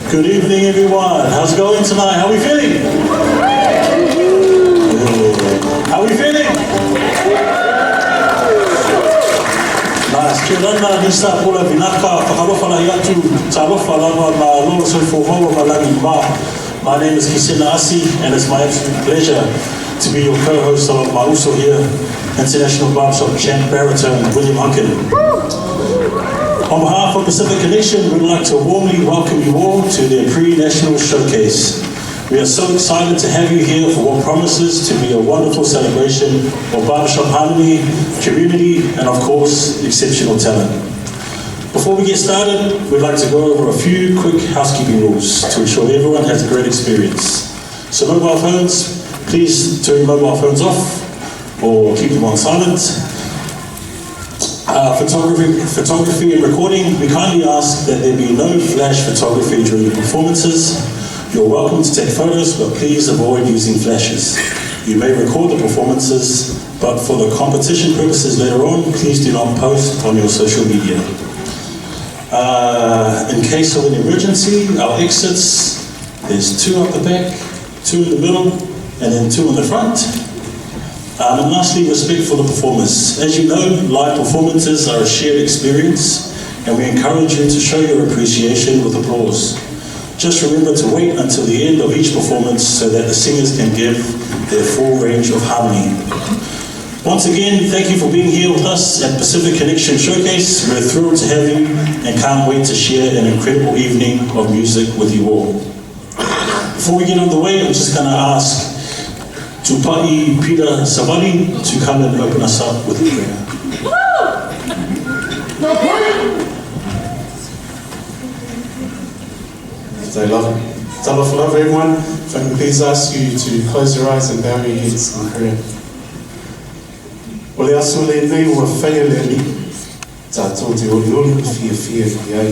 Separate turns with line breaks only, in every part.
Good evening, everyone. How's it going tonight? How are we feeling? How are we feeling? Nice. Kia rana, nisa pula vinaka, whakarofa lahi atu, tarofa lava ma lolo soifo maua malani ma. My name is Kisina Asi, and it's my absolute pleasure to be your co-host of Mauso here, International Barbershop Champ Baritone, William Hunkin. On behalf of Pacific Connection, we'd like to warmly welcome you all to their pre-national showcase. We are so excited to have you here for what promises to be a wonderful celebration of barbershop harmony, community, and of course, exceptional talent. Before we get started, we'd like to go over a few quick housekeeping rules to ensure everyone has a great experience. So mobile phones, please turn mobile phones off or keep them on silent. Photography and recording, we kindly ask that there be no flash photography during the performances. You're welcome to take photos, but please avoid using flashes. You may record the performances, but for the competition purposes later on, please do not post on your social media. In case of an emergency, our exits, there's 2 up the back, 2 in the middle, and then 2 in the front. And lastly, respect for the performers. As you know, live performances are a shared experience, and we encourage you to show your appreciation with applause. Just remember to wait until the end of each performance so that the singers can give their full range of harmony. Once again, thank you for being here with us at Pacific Connection Showcase. We're thrilled to have you and can't wait to share an incredible evening of music with you all. Before we get underway, I'm just going to ask Tupai Peter Savani to come and open us up with a prayer.
Talofa, everyone. If I can please ask you to close your eyes and bow your heads in prayer. Ole aso le nei ua whaia le ni, tātou te oli oli fia ki ai.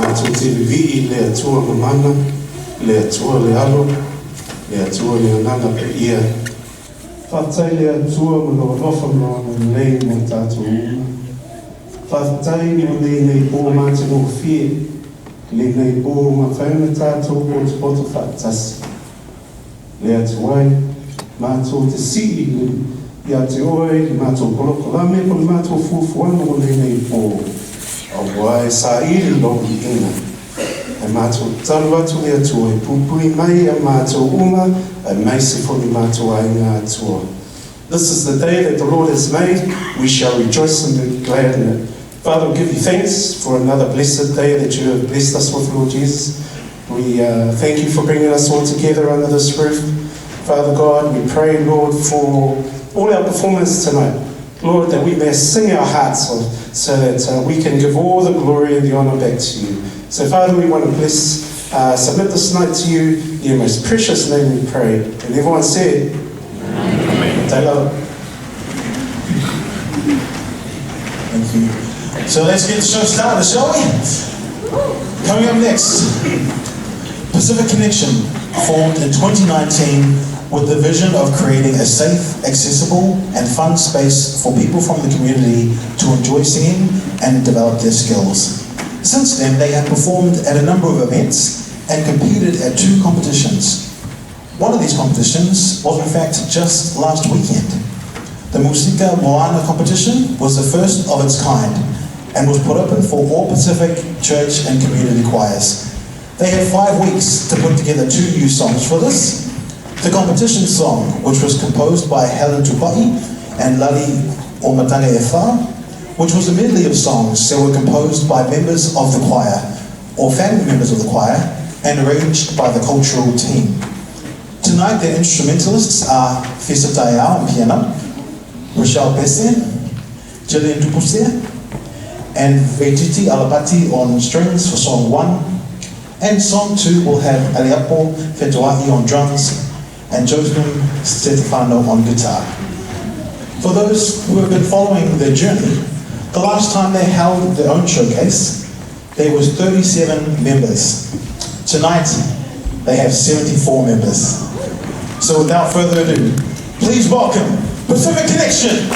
Mātou te vivi le atua mamana, le atua le alo, le atua le ananga pe ia. Whatai le atua mano rofa mano nei mo tātou uma. Whatai mo nei pō mātino fia, le nei pō ma whaina tātou poto whaatasi. Le atuai, mātou te sii le ia te oe, le mātou koloko lame, po le mātou fufuana o le nei pō. Au wae sa iri lohi ina. E mātou taru atu le atua, e pupui mai a mātou uma, e maisi fo le mātou ainga atua. This is the day that the Lord has made. We shall rejoice and be glad in it. Father, we give you thanks for another blessed day that you have blessed us with, Lord Jesus. We thank you for bringing us all together under this roof. Father God, we pray, Lord, for all our performance tonight. Lord, that we may sing our hearts off so that we can give all the glory and the honor back to you. So, Father, we want to submit this night to you. In your most precious name we pray. And everyone said, Amen.
Thank you. So let's get the show started, shall we? Coming up next, Pacific Connection, formed in 2019 with the vision of creating a safe, accessible, and fun space for people from the community to enjoy singing and develop their skills. Since then, they have performed at a number of events and competed at 2 competitions. One of these competitions was in fact just last weekend. The Musika Moana competition was the first of its kind and was put open for all Pacific church and community choirs. They had 5 weeks to put together 2 new songs for this. The competition song, which was composed by Helen Tupai and Lali Omatanga Efa, which was a medley of songs that were composed by members of the choir or family members of the choir and arranged by the cultural team. Tonight, the instrumentalists are Fisa Tayao on piano, Rochelle Besse, Gillian Tupuse, and Veititi Alapati on strings for song 1. And song 2 will have Aliapo Fetuahi on drums and Josephine Stefano on guitar. For those who have been following their journey, the last time they held their own showcase, there was 37 members. Tonight, they have 74 members. So without further ado, please welcome Pacific Connection!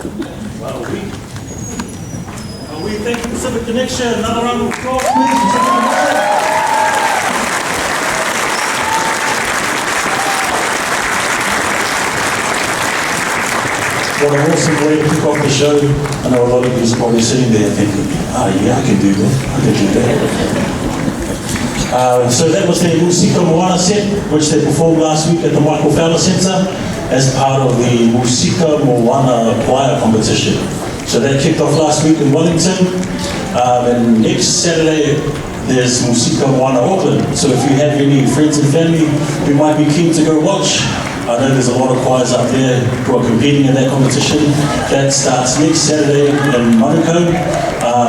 Well, we thank Pacific Connection. Another round of applause, please. What an awesome way to kick off the show. I know a lot of you are probably sitting there thinking, yeah, I can do that. I can do that. So that was their Musika Moana set, which they performed last week at the Michael Fowler Centre as part of the Musika Moana choir competition. So that kicked off last week in Wellington. And next Saturday, there's Musika Moana Auckland. So if you have any friends and family who might be keen to go watch, I know there's a lot of choirs up there who are competing in that competition. That starts next Saturday in Manukau.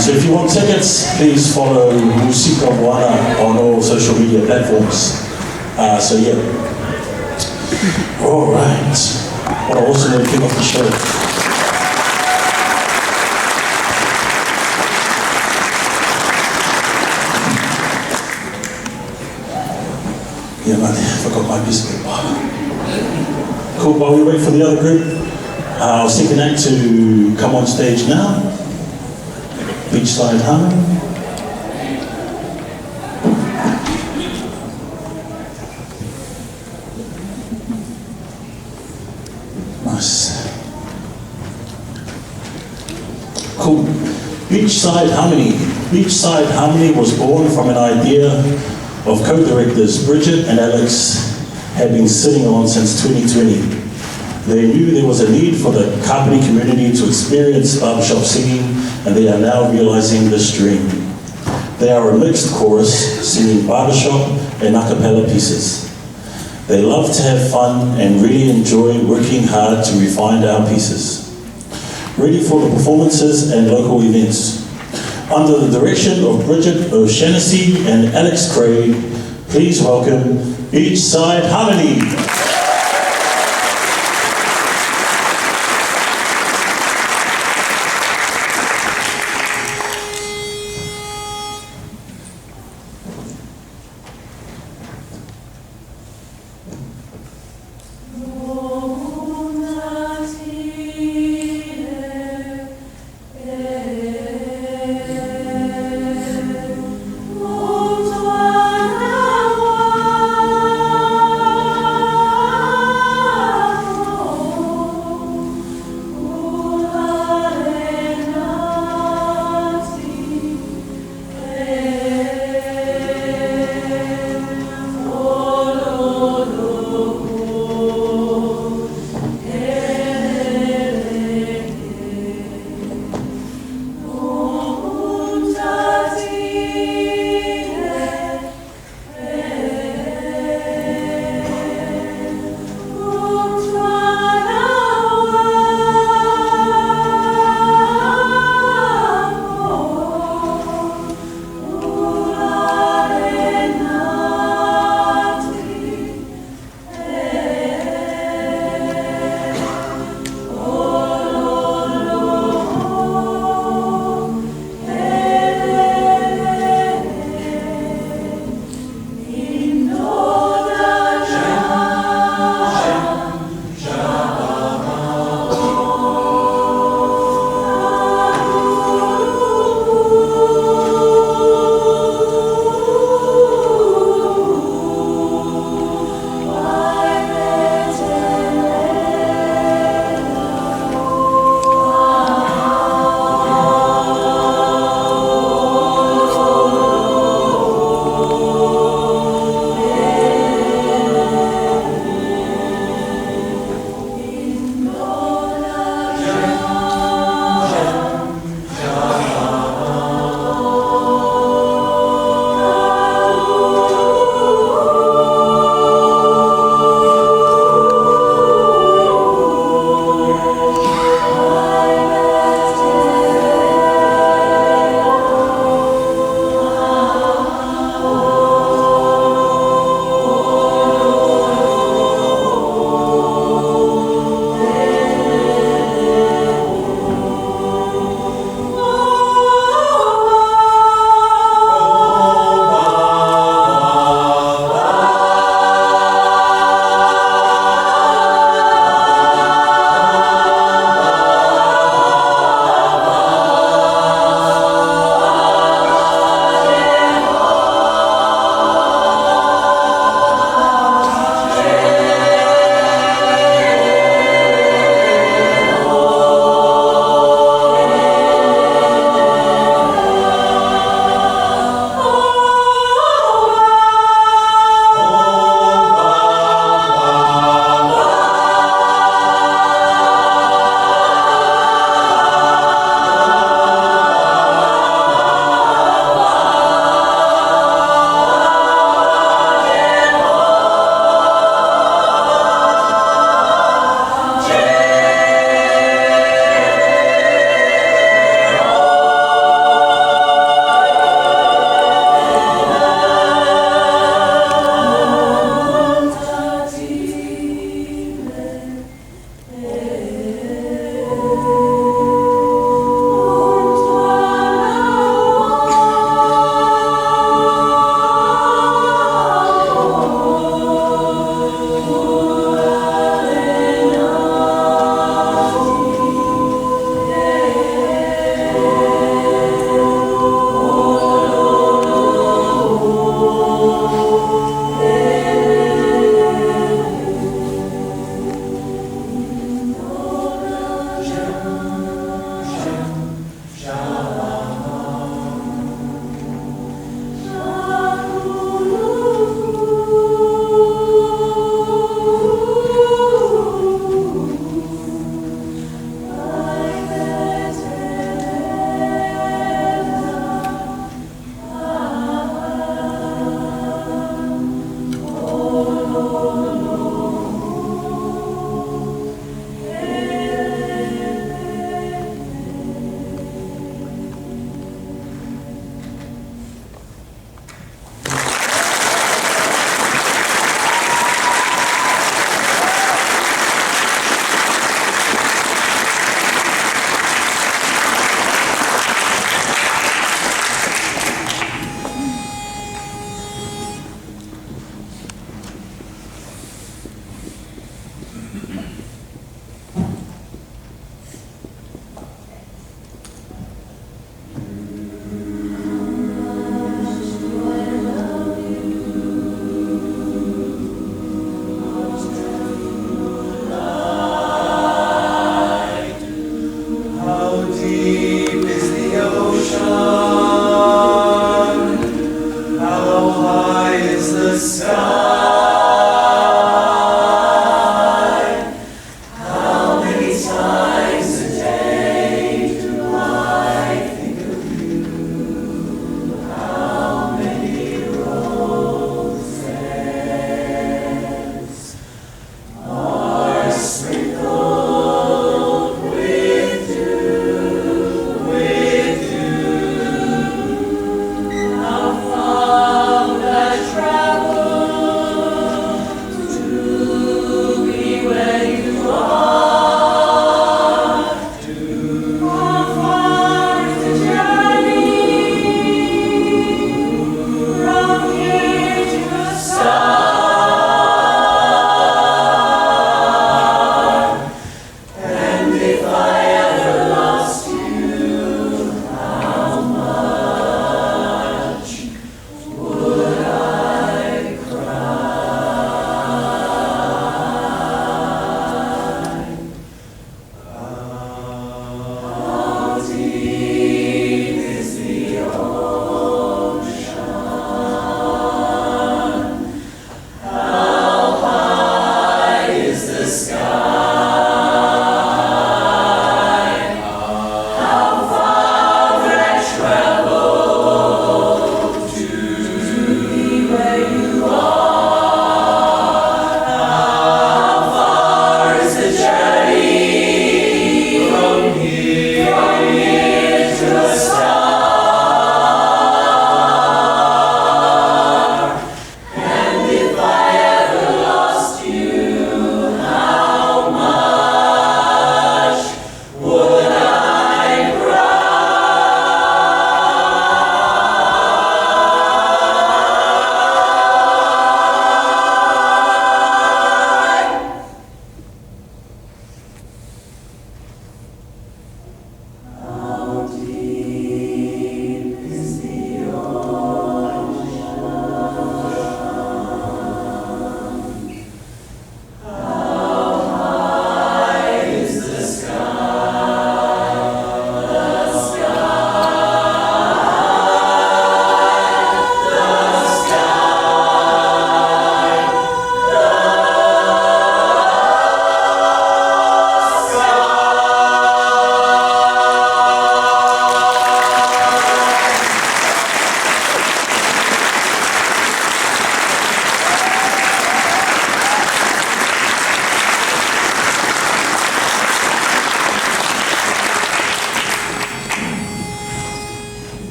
So if you want tickets, please follow Musika Moana on all social media platforms. So yeah. All right. What an awesome way to kick off the show. Yeah, man, I forgot my piece of paper. Cool, while we wait for the other group, I was thinking that to come on stage now. Beachside Harmony. Nice. Cool. Beachside Harmony. Beachside Harmony was born from an idea of co-directors Bridget and Alex had been sitting on since 2020. They knew there was a need for the Kapiti community to experience barbershop singing, and they are now realizing this dream. They are a mixed chorus, singing barbershop and a cappella pieces. They love to have fun and really enjoy working hard to refine our pieces. Ready for the performances and local events. Under the direction of Bridget O'Shaughnessy and Alex Craig, please welcome Beachside Harmony.
Oh,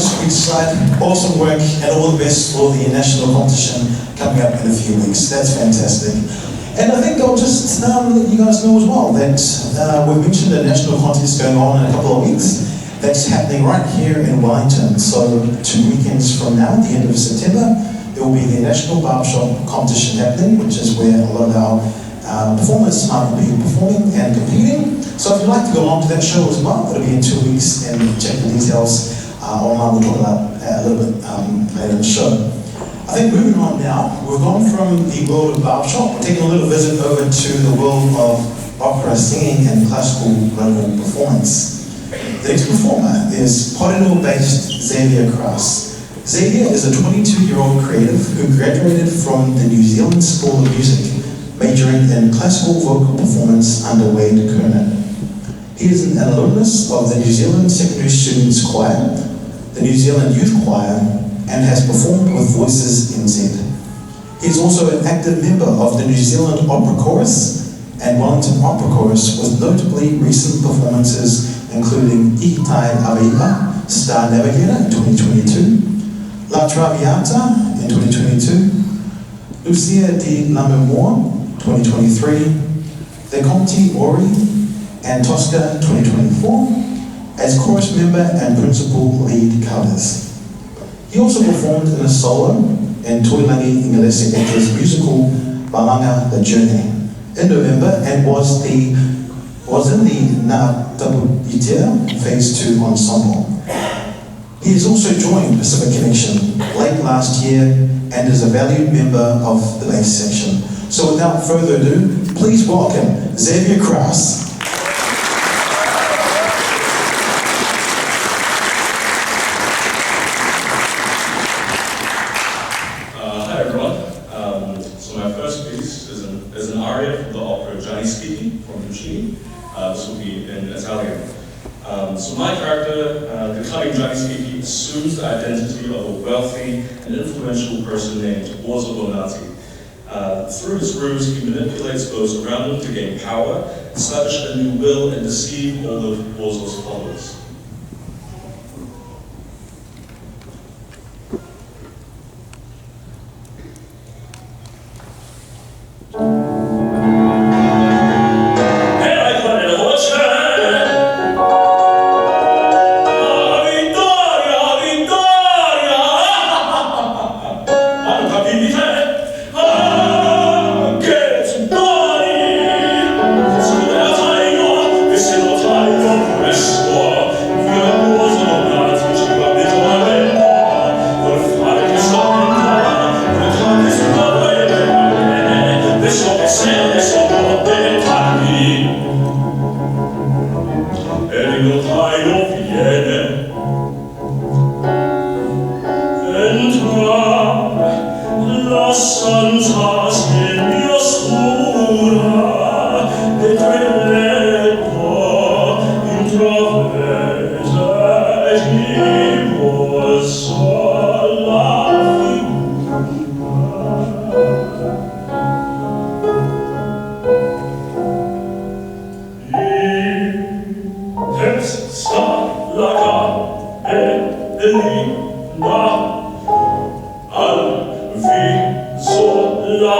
much, Beachside. Awesome work and all the best for the national competition coming up in a few weeks. That's fantastic. And I think I'll just let you guys know as well that we've mentioned a national contest going on in a couple of weeks. That's happening right here in Wellington. So 2 weekends from now, at the end of September, there will be the National Barbershop Competition happening, which is where a lot of our performers might be performing and competing. So if you'd like to go along to that show as well, it'll be in 2 weeks, and check the details online. We'll talk about a little bit later in the show. I think moving on now, we've gone from the world of barbershop, we're taking a little visit over to the world of opera singing and classical vocal performance. The next performer is Porirua-based Xavier Kraus. Xavier is a 22-year-old creative who graduated from the New Zealand School of Music, majoring in classical vocal performance under Wade Kernan. He is an alumnus of the New Zealand Secondary Students Choir, the New Zealand Youth Choir, and has performed with Voices NZ. He is also an active member of the New Zealand Opera Chorus and Wellington Opera Chorus, with notably recent performances including Itai Aveipa, Star Navigator in 2022, La Traviata in 2022, Lucia di Lammermoor 2023, De Conti Ori and Tosca 2024 as chorus member and principal lead covers. He also performed in a solo in Toilangi Ingelese Eke's musical Malanga The Journey in November, and was in the Ngā Tapu Itea Phase 2 ensemble. He has also joined Pacific Connection late last year and is a valued member of the bass section. So without further ado, please welcome Xavier Kraus.
Hi everyone. So my first piece is an aria from the opera Gianni Schicchi from Puccini. This will be in Italian. So my character, the cunning Gianni Schicchi, assumes the identity of a wealthy and influential person named Borzo Bonatti. Through his ruse, he manipulates those around him to gain power, establish a new will, and deceive all of Borzo's followers. Al vi so la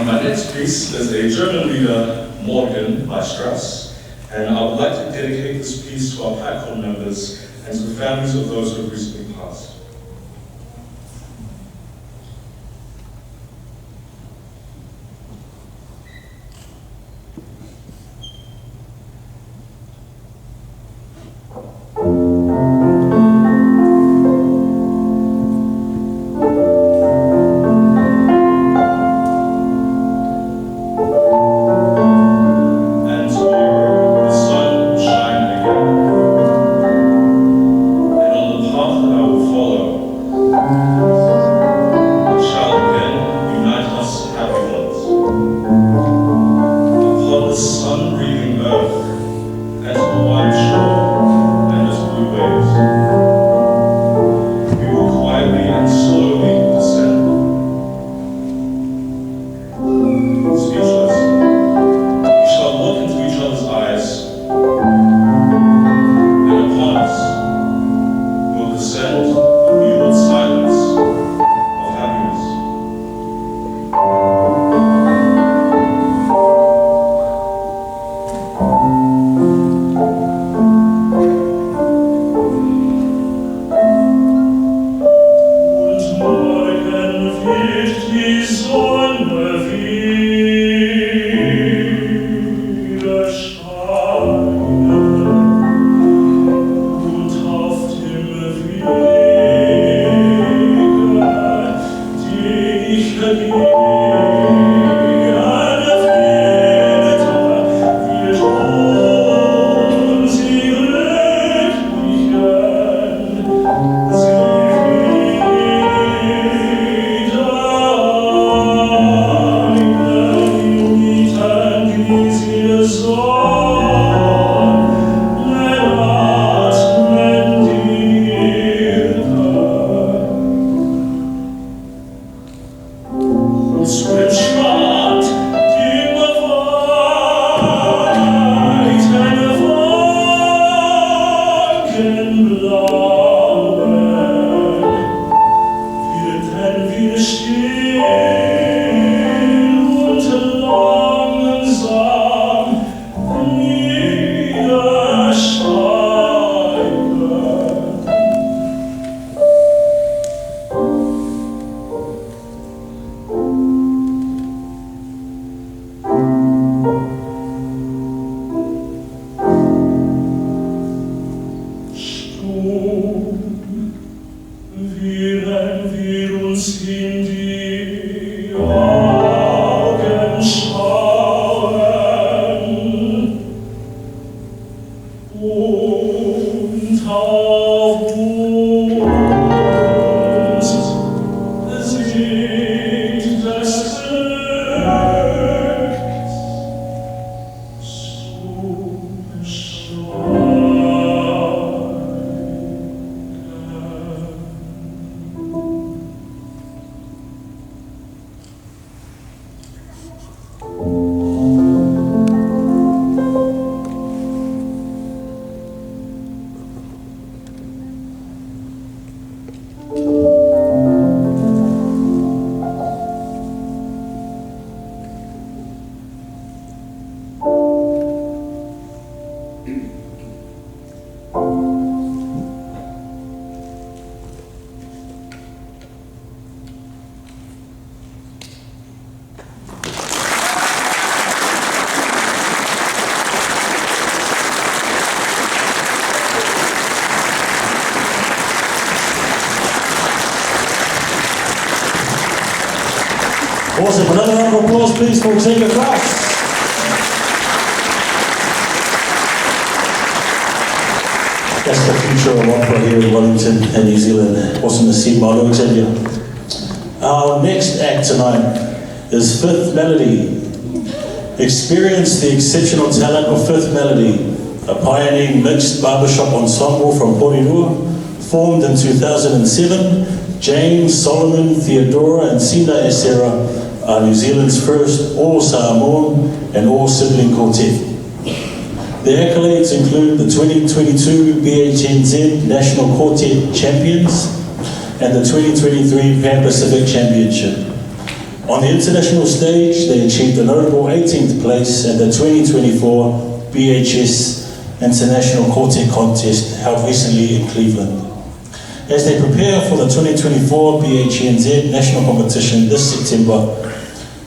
My next piece is a German lieder, Morgen by Strauss, and I would like to dedicate this piece to our PACON members and to the families of those who have recently passed.
Awesome. Another round of applause, please, for Xavier Kraus. That's the future of opera here in Wellington and New Zealand. Awesome to see Malo Xavier. Our next act tonight is Fifth Melody. Experience the exceptional talent of Fifth Melody, a pioneering mixed barbershop ensemble from Porirua, formed in 2007. James, Solomon, Theodora, and Sina Esera are New Zealand's first all-Samoan and all-sibling quartet. Their accolades include the 2022 BHNZ National Quartet Champions and the 2023 Pan Pacific Championship. On the international stage, they achieved a notable 18th place at the 2024 BHS International Quartet Contest held recently in Cleveland. As they prepare for the 2024 BHNZ National Competition this September,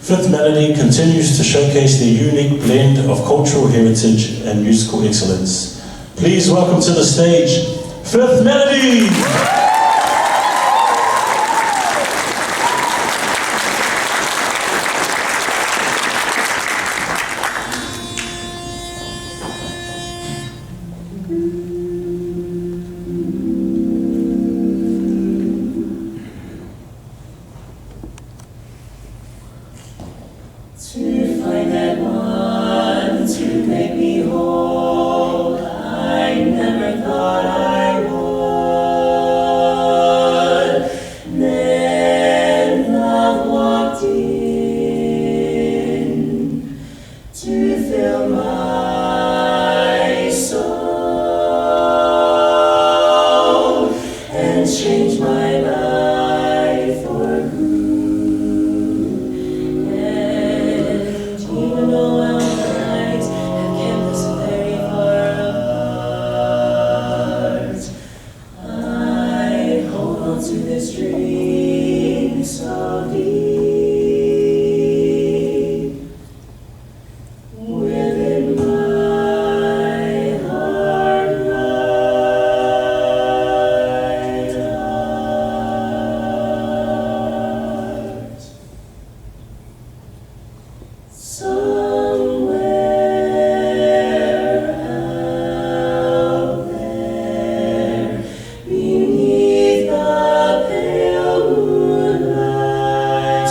Fifth Melody continues to showcase their unique blend of cultural heritage and musical excellence. Please welcome to the stage, Fifth Melody!
To find that one to make me whole, I never thought I would. Then love walked in to fill my soul and change my life for good. Even though our lives have kept us very far apart, I hold on to this dream so deep within my heart right heart. Somewhere out there, beneath the pale moonlight,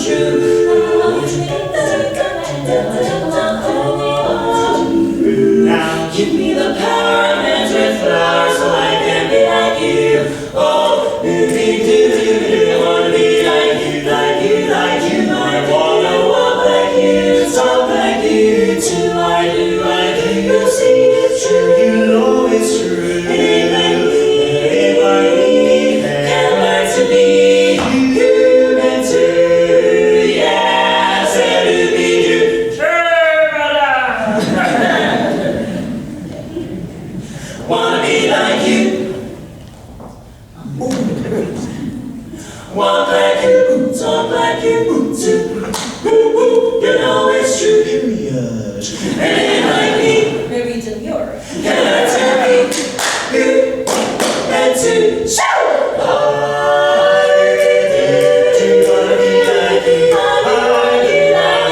Now give me the power and with flowers so I can be like you. Oh, do-do-do-do-do, wanna be like you, like you, like you. I wanna walk like you, talk like you, too. I do, you see it's true, you know it's true. Anybody can learn to be human too. Yeah, say to be you. Wanna be like you. Walk like you, talk like you, too. You know it's true. Period. And like me,
Very demure.
can learn to be you and to show. I do wanna be like you. I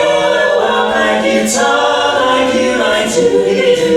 wanna walk like you, talk like you, like to be you.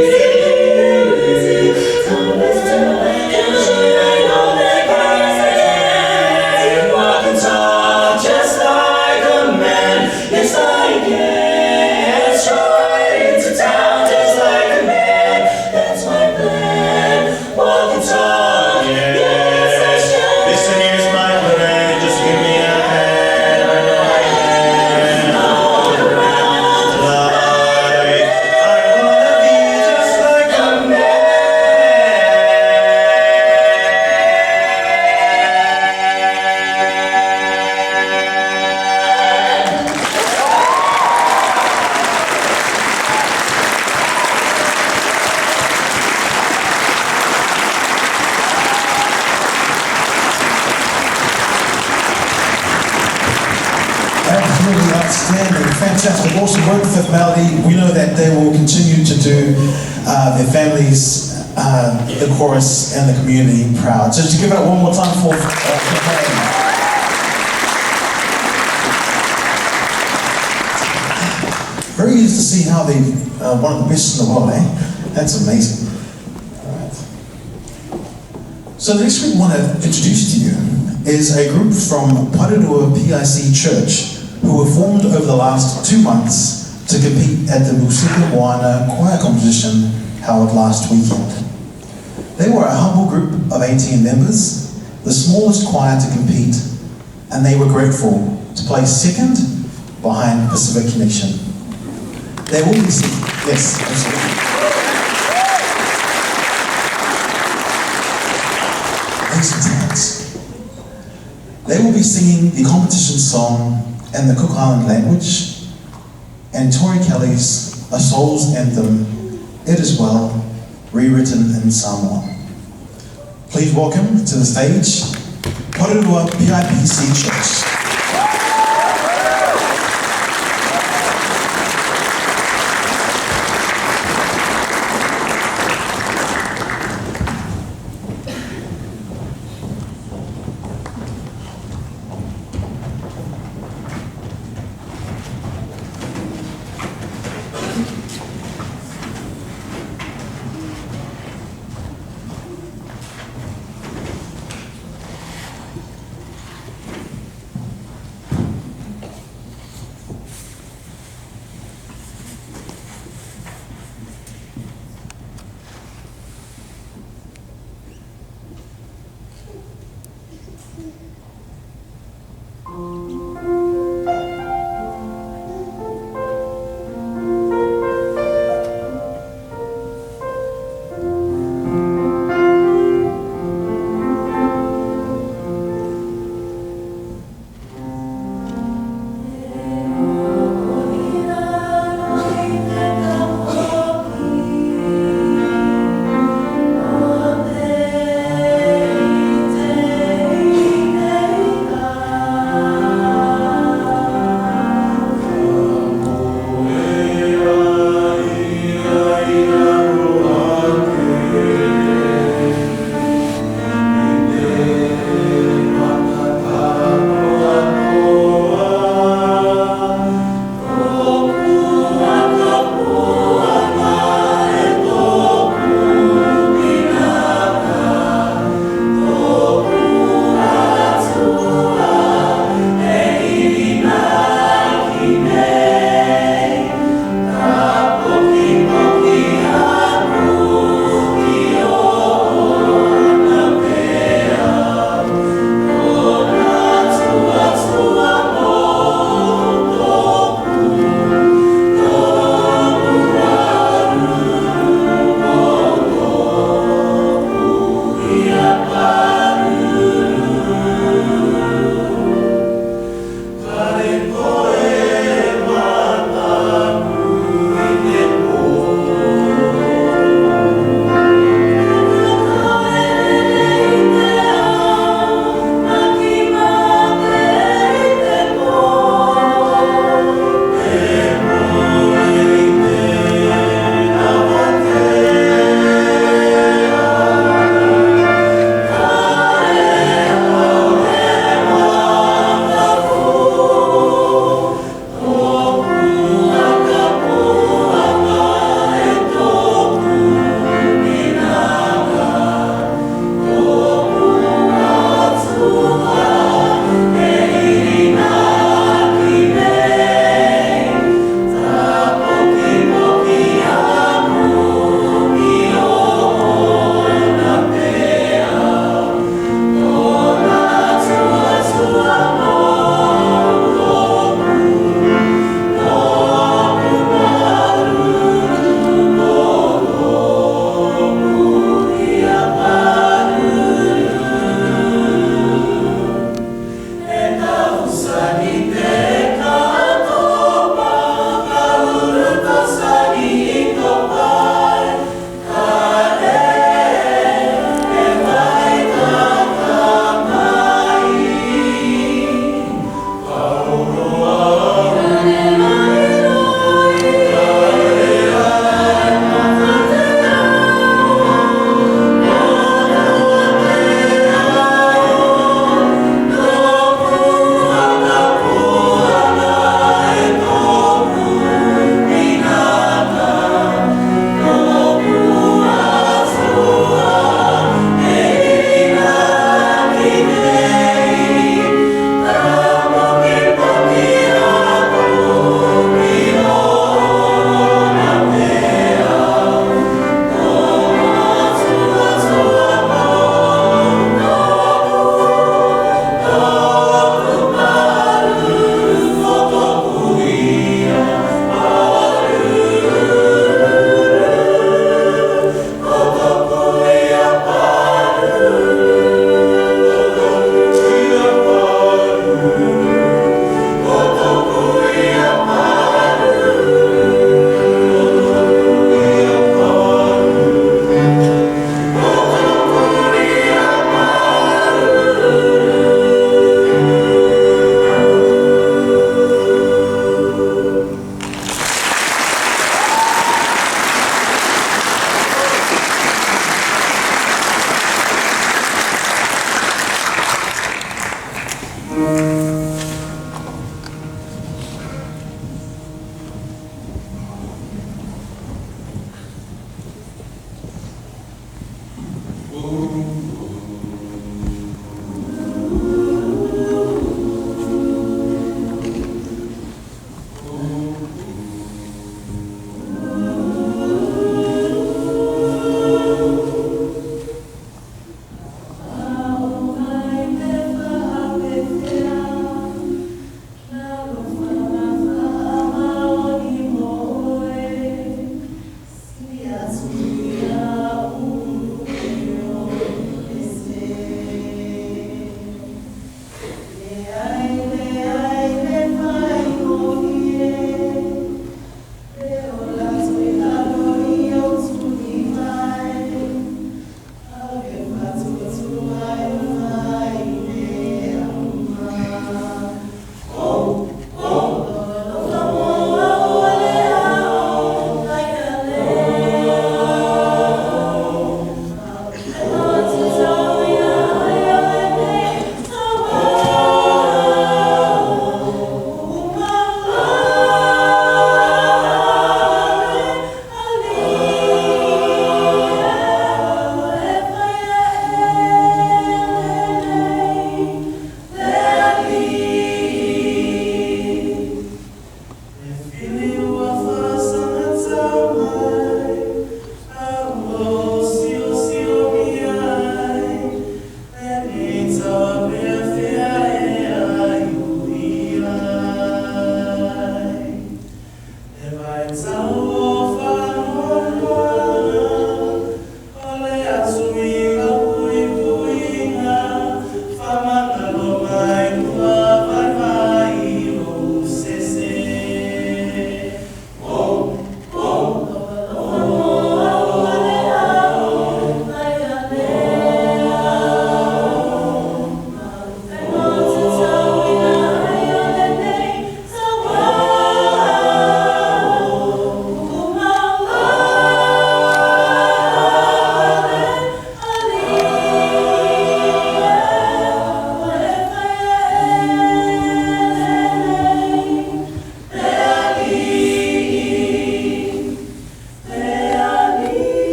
Just like a man, yes I can. Stride into town just like a man. That's my plan. Walk and talk, yes I shall.
Listen, here's my plan. Just give me a hand. I know I can.
All around,
I wanna be just like a man.
Absolutely outstanding, fantastic, awesome work, Fifth Melody. We know that they will continue to do their families, the chorus, and the community proud. So to give it up one more time for Fifth Melody. Very easy to see how they one of the best in the world, eh? That's amazing. All right. So the next group we want to introduce to you is a group from Parirua PIC Church who were formed over the last 2 months to compete at the Musika Moana choir competition held last weekend. They were a humble group of 18 members, the smallest choir to compete, and they were grateful to place second behind Pacific Connection. They will be singing, yes, absolutely. Excellent talents. They will be singing the competition song in the Cook Island language and Tori Kelly's A Soul's Anthem, It Is Well, rewritten in Samoan. Please welcome to the stage, Parirua PIPC Church.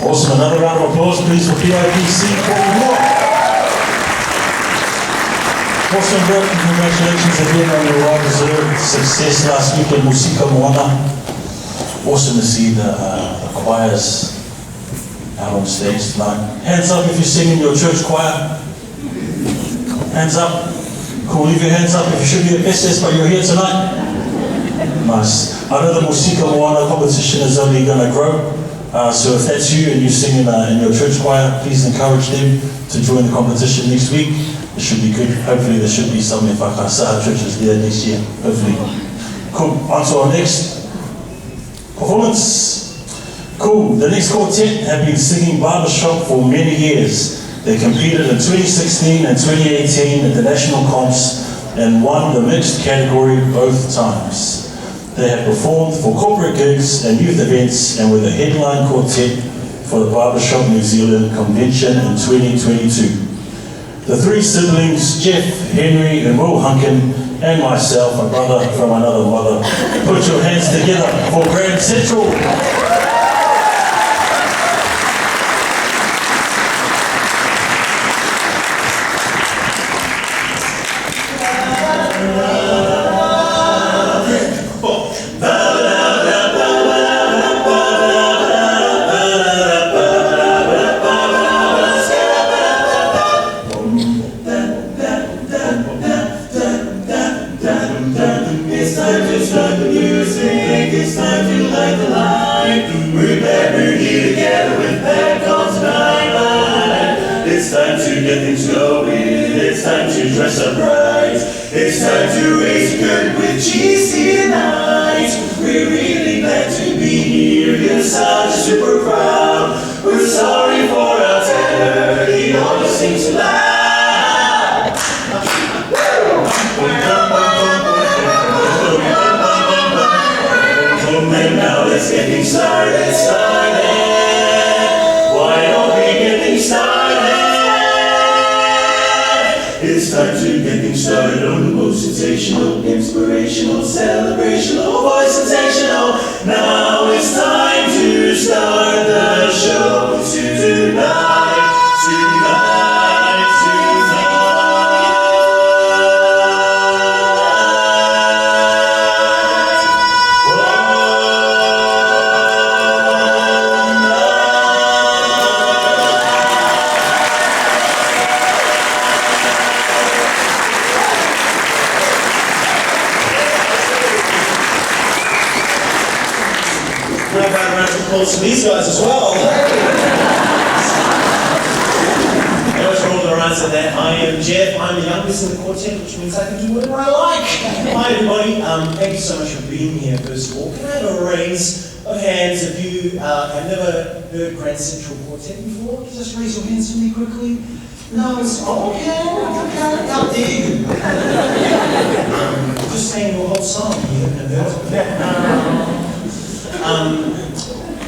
Awesome. Another round of applause, please, for PIPC. Awesome work and congratulations again on your well-deserved success last week at Musika Moana. Awesome to see the choirs out on stage tonight. Hands up if you're singing your church choir. Hands up. Cool, leave your hands up if you should be at SS, but you're here tonight. Nice. I know the Musika Moana competition is only going to grow. So if that's you and you sing in your church choir, please encourage them to join the competition next week. It should be good. Hopefully there should be some Whakasa churches there next year. Hopefully. Cool. On to our next performance. Cool. The next quartet have been singing barbershop for many years. They competed in 2016 and 2018 at the national comps and won the mixed category both times. They have performed for corporate gigs and youth events and were the headline quartet for the Barbershop New Zealand Convention in 2022. The three siblings, Jeff, Henry and Will Hunkin, and myself, a brother from another mother, put your hands together for Grand Central.
It's time to get things going, it's time to dress up right. It's time to raise a curtain with GC tonight. We're really glad to be here, you're such a super crowd. We're sorry for our tenor, you always sing too loud. And now let's get things started. Why don't we get things started? It's time to get things started on the most sensational, inspirational, celebrational, voice sensational. Now it's time to start the show tonight.
To these guys as well.
guys are that. I am Jeff. I'm the youngest in the quartet, which means I can do whatever I like. Hi, everybody. Thank you so much for being here, first of all. Can I have a raise of hands if you have never heard Grand Central Quartet before? Can you just raise your hands for me quickly? No, it's okay. How dare you? Just saying your whole song. You haven't heard it.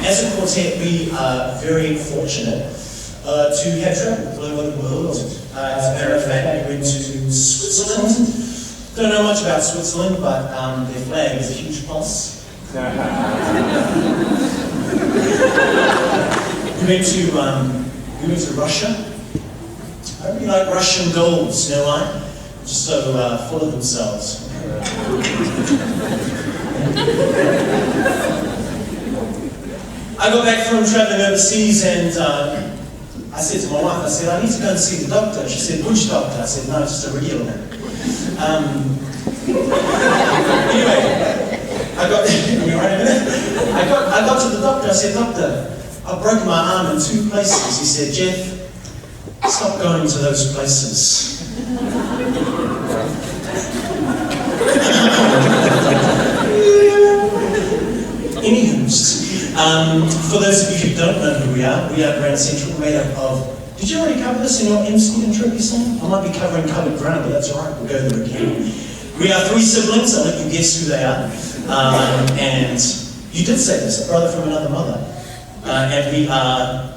As a quartet, we are very fortunate to have traveled all over the world. As a matter of fact, we went to Switzerland. Don't know much about Switzerland, but their flag is a huge plus. We went to Russia. I really like Russian dolls, you know why? Just so full of themselves. I got back from traveling overseas and I said to my wife, I said, I need to go and see the doctor. She said, which doctor? I said, no, just a regular one. Anyway, I got to the doctor. I said, doctor, I've broken my arm in 2 places. He said, Jeff, stop going to those places. Anywho, for those of you who don't know who we are Grand Central, made up of... Did you already cover this in your MC intro you sang? I might be covering covered ground, but that's all right, we'll go there again. We are 3 siblings, I'll let you guess who they are. And you did say this, a brother from another mother. And we are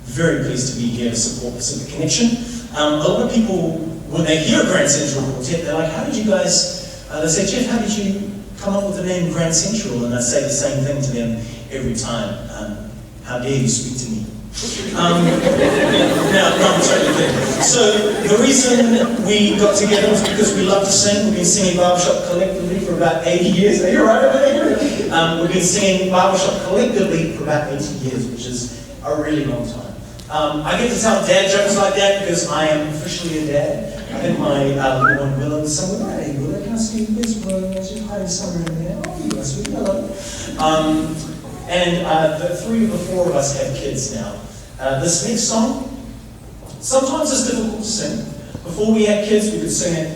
very pleased to be here to support Pacific Connection. A lot of people, when they hear Grand Central Quartet, they're like, how did you guys... they say, Jeff, how did you come up with the name Grand Central? And I say the same thing to them every time. How dare you speak to me? No, I'm totally kidding. So the reason we got together was because we love to sing. We've been singing Barbershop collectively for about 80 years. Are you right over there? We've been singing Barbershop collectively for about 80 years, which is a really long time. I get to tell dad jokes like that because I am officially a dad. I think my little one Willow is somewhere. Hey Willow, can I see you? Where's Willow? She's hiding somewhere in there. Oh, you are sweet. Hello. And the 3 of the 4 of us have kids now. This next song, sometimes it's difficult to sing. Before we had kids, we could sing it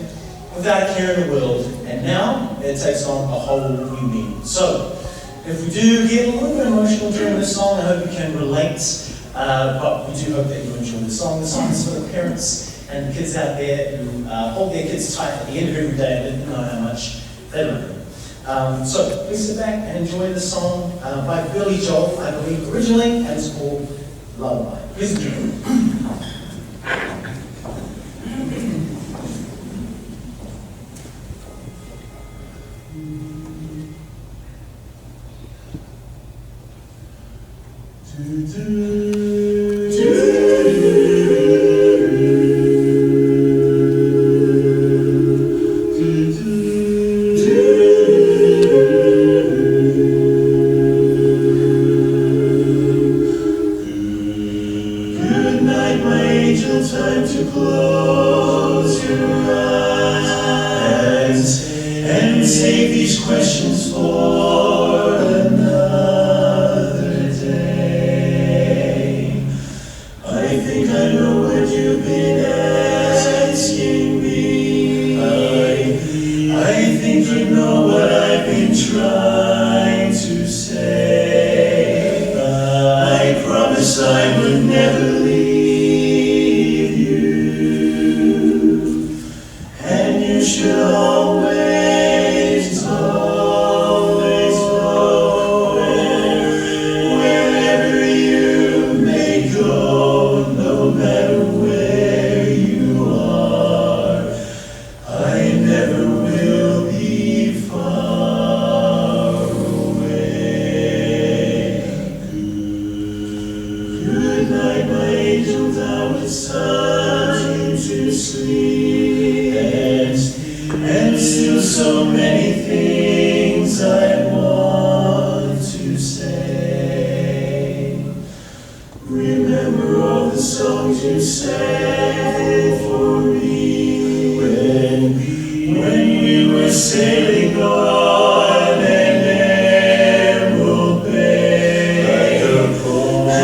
without a care in the world. And now, it takes on a whole new meaning. So, if we do get a little bit emotional during this song, I hope you can relate. But we do hope that you enjoy the song. The song is for the parents and the kids out there who hold their kids tight at the end of every day and didn't know how much they love them. So please sit back and enjoy the song by Billy Joel, I believe originally, and it's called Lullaby. Please enjoy.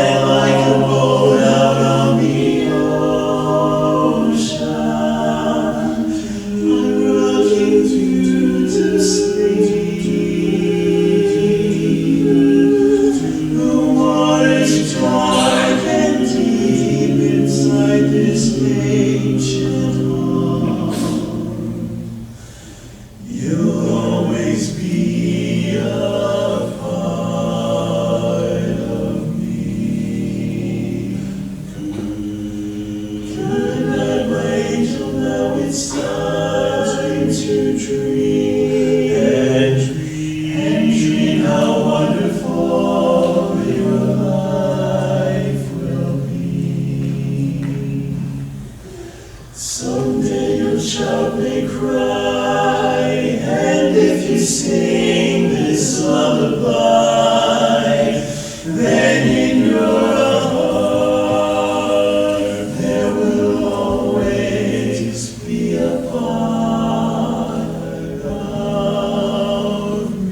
Like a boat out on the ocean. the child may cry, and if you sing this lullaby, then in your heart there will always be a part of me.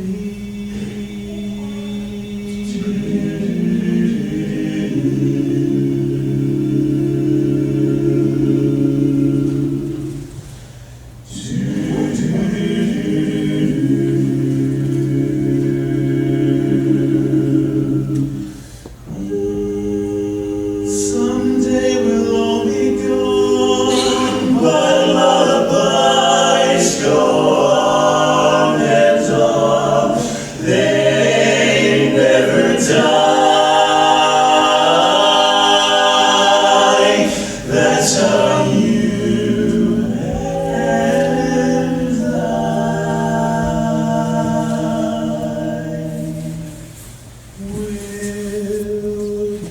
Someday we'll all be gone, but lullabies go on and on. They never die. That's how you and I will be.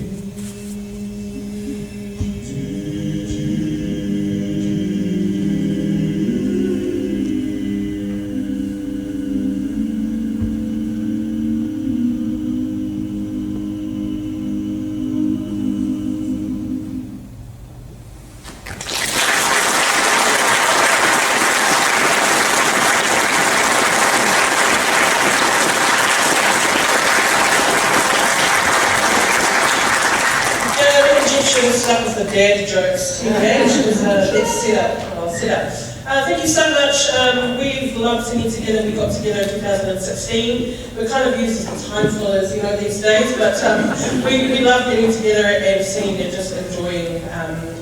That was the dad jokes. Okay, let's sit up. I'll sit up. Thank you so much. We've loved singing together. We got together in 2016. We're kind of used as the time fillers, you know, these days. But we love getting together and singing and just enjoying.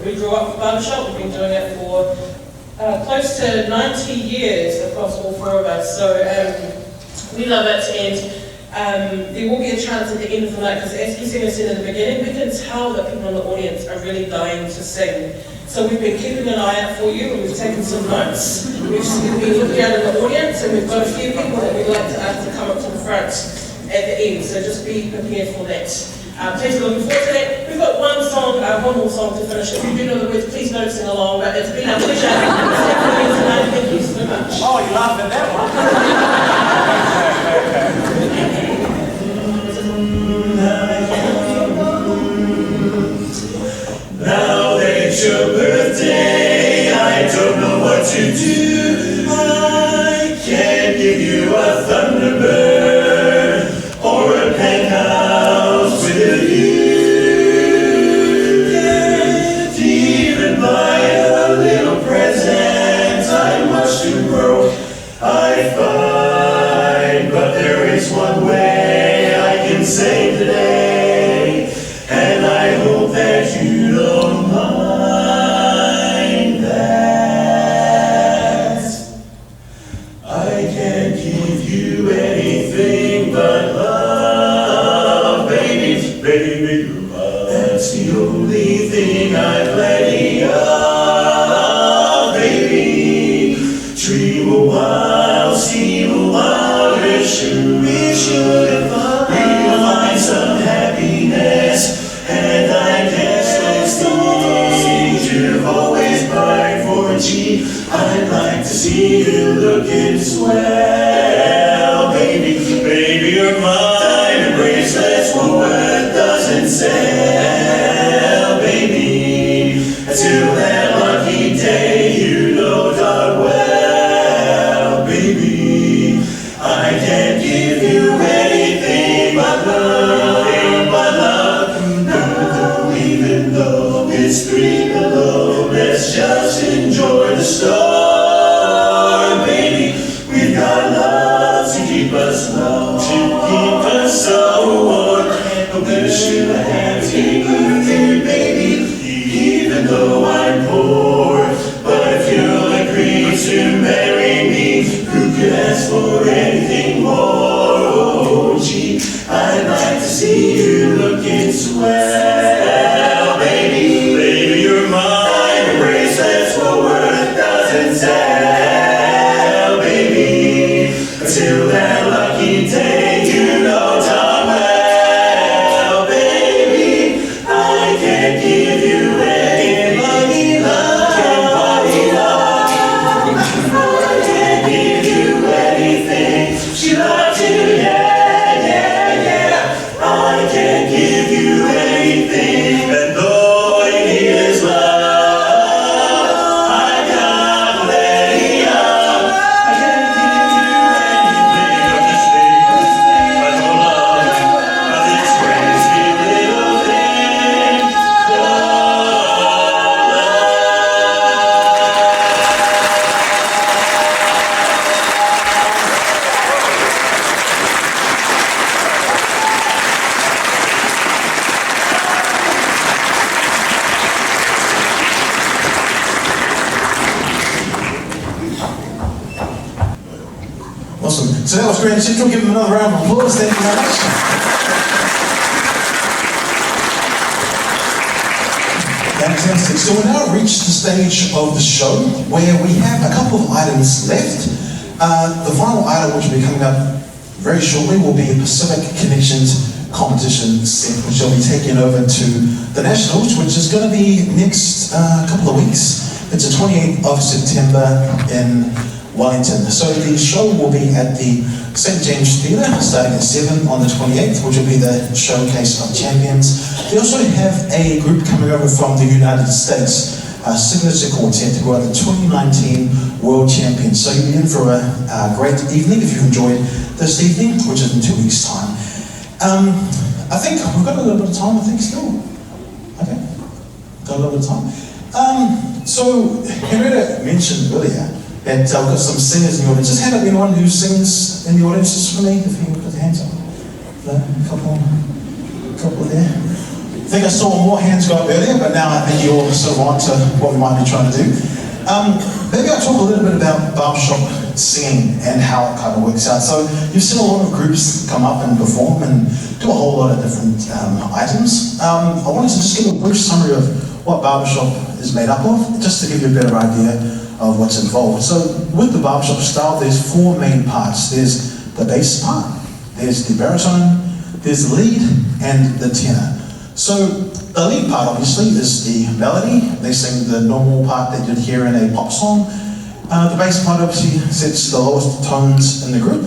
We grew up with barbershop. We've been doing it for close to 90 years across all four of us. So we love it, and there will be a chance at the end of the night, because as Kisena said in the beginning, we can tell that people in the audience are really dying to sing. So we've been keeping an eye out for you, and we've taken some notes. We've been looking out in the audience, and we've got a few people that we'd like to come up to the front at the end, so just be prepared for that. Please be looking forward to that. We've got one more song to finish. If you do know the words, please don't sing along, but it's been a pleasure. Thank you so much.
Oh, you laughed at that one.
Now that it's your birthday, I don't know what to do. I can't give you a Thunderbird or a penthouse with a view. Can't even buy a little present. I'm much too broke, I find, but there is one way I can save the day, and I hope that you don't mind that. I can't give you anything but love, baby, baby, your love. That's the only thing I've plenty of, baby. Dream a while, see a while, we should find some happiness. And I guess those things you've always cried for, gee, I'd like to see you looking swell, baby. Baby, you're mine. Diamond bracelets Woolworth doesn't sell, baby. Until that lucky day, you know darn well, baby. I can't give you anything but love, even though it's 3 below. Let's just enjoy the storm, baby. We've got love to keep us warm, so warm. I wish you a happy birthday, baby, even though I'm poor. But if you'll agree to marry me, who could ask for anything more? Oh, gee, I'd like to see you looking swell, baby. Baby, you're mine. Bracelets Woolworth doesn't sell, baby. Until that lucky day, you know darn well, baby. I can't give you any money, love.
So that was Grand Central. Give them another round of applause. Thank you very much. Fantastic. So we've now reached the stage of the show where we have a couple of items left. The final item, which will be coming up very shortly, will be a Pacific Connections competition set, which will be taken over to the Nationals, which is going to be next couple of weeks. It's the 28th of September in Wellington. So the show will be at the St. James Theatre starting at 7 on the 28th, which will be the showcase of champions. They also have a group coming over from the United States, a signature quartet, who are the 2019 World Champions. So you'll be in for a great evening if you've enjoyed this evening, which is in 2 weeks' time. I think we've got a little bit of time, I think, still. Okay, got a little bit of time. So Henrietta mentioned earlier that we've got some singers in the audience. Just hand up anyone who sings in the audience just for me, if you put your hands up. A couple there. I think I saw more hands go up earlier, but now I think you're sort of on to what we might be trying to do. Maybe I'll talk a little bit about barbershop singing and how it kind of works out. So you've seen a lot of groups come up and perform and do a whole lot of different items. I wanted to just give a brief summary of what barbershop is made up of, just to give you a better idea of what's involved. So with the barbershop style, there's four main parts. There's the bass part, there's the baritone, there's the lead, and the tenor. So the lead part, obviously, is the melody. They sing the normal part that you'd hear in a pop song. The bass part obviously sets the lowest tones in the group.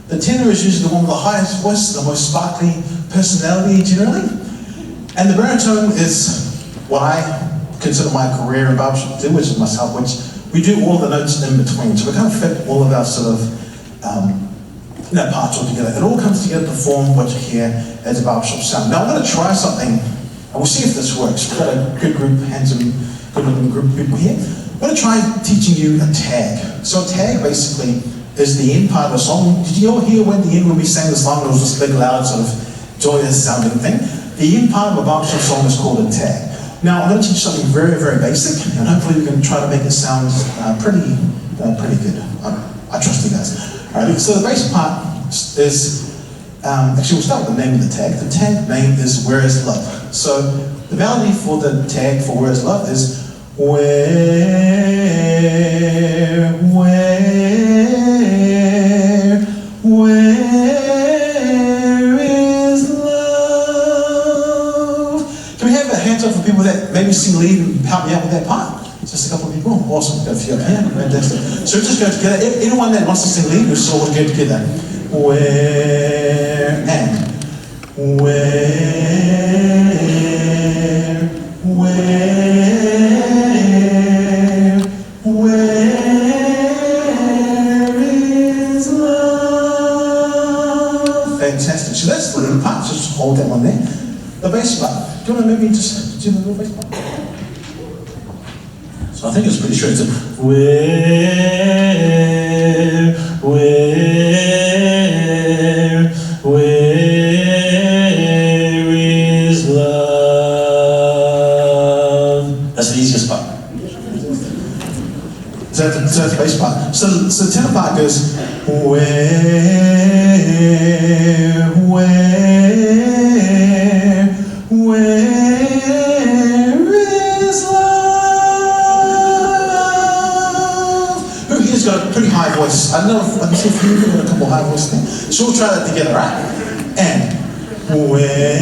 The tenor is usually the one with the highest voice, the most sparkly personality generally. And the baritone is what I consider my career in barbershop do, which is myself, which we do all the notes in between. So we kind of fit all of our sort of parts all together. It all comes together to form what you hear as a barbershop sound. Now I'm going to try something, and we'll see if this works. We've got a good group, handsome, good-looking group of people here. I'm going to try teaching you a tag. So a tag basically is the end part of a song. Did you all hear when we sang the song, it was this big, loud, sort of joyous sounding thing? The end part of a barbershop song is called a tag. Now I'm going to teach something very, very basic, and hopefully we can try to make it sound pretty good. I trust you guys. All right, so the bass part is, actually we'll start with the name of the tag. The tag name is Where Is Love? So the melody for the tag for Where Is Love is where is love? Can we have a hands up for people that maybe sing lead and help me out with that part? Just a couple of people. Awesome. Got a few up here. Fantastic. So we'll just go together. Anyone that wants to sing lead, we'll sort of go together. Where is love? Fantastic. So that's the lead part. Just hold that one there. The bass part. Do you want to maybe just do the little bass part? So I think it's pretty straight. So where is love? That's the easiest part. So that's the bass part. So the tenor part goes got a pretty high voice. I don't know if I can see a few of you got a couple high voice things. So we'll try that together, right? And where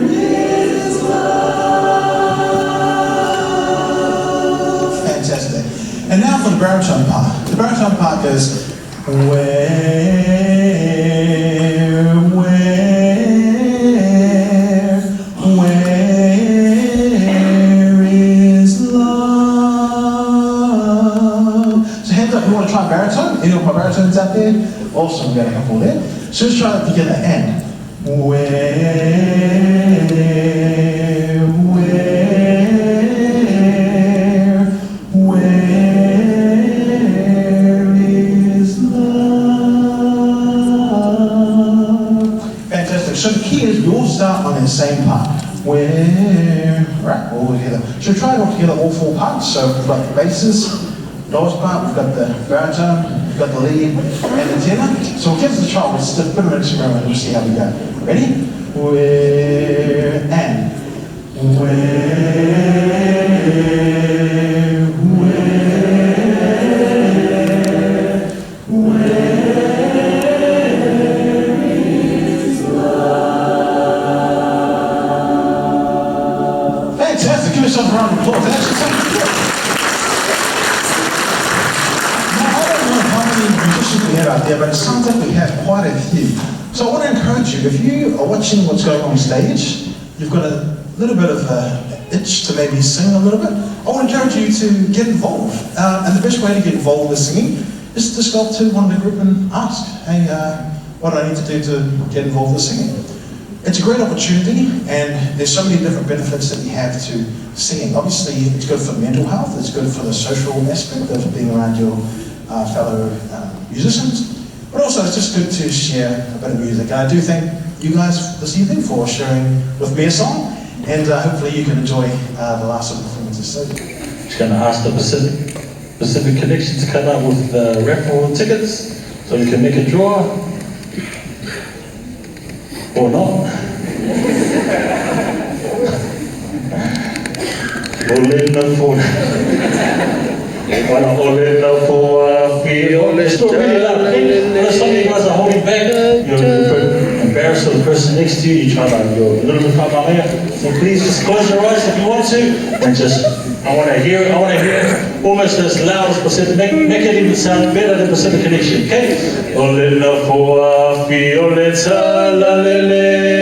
is love? Fantastic. And now for the baritone part. The baritone part goes baritone. Any of my baritones out there? Awesome, we got a couple there. So let's try that together. And where is love? Fantastic. So the key is we all start on that same part. where, right, all together. Should we try it all together, all four parts? So we've got the basses, lowest part, we've got the baritone, we've got the lead, and the tenor. So we'll give it a try, we'll just do a bit of an experiment, we'll see how we go. Ready? Where, and, fantastic, give yourself a round of applause. That actually sounds good. Now, I don't know how many musicians we have out there, but it sounds like we have quite a few. So I want to encourage you, if you are watching what's going on stage, you've got a little bit of an itch to maybe sing a little bit, I want to encourage you to get involved. And the best way to get involved with singing is to just go up to one of the group and ask, hey, what do I need to do to get involved with singing? It's a great opportunity, and there's so many different benefits that we have to singing. Obviously, it's good for mental health, it's good for the social aspect of being around your fellow musicians, but also it's just good to share a bit of music. And I do thank you guys this evening for sharing with me a song, and hopefully you can enjoy the last of the performances. So,
Just going to ask the Pacific Connection to come up with the raffle tickets so we can make a draw. Or not. Olena for it's still really loud. Some of you guys are holding back. You're embarrassed for the person next to you. You're trying to, you're a little bit far behind. So please just close your eyes if you want to, and just, I want to hear it almost as loud as Pacific. Make it even sound better than Pacific Connection, okay? Olena for Violeta la lele.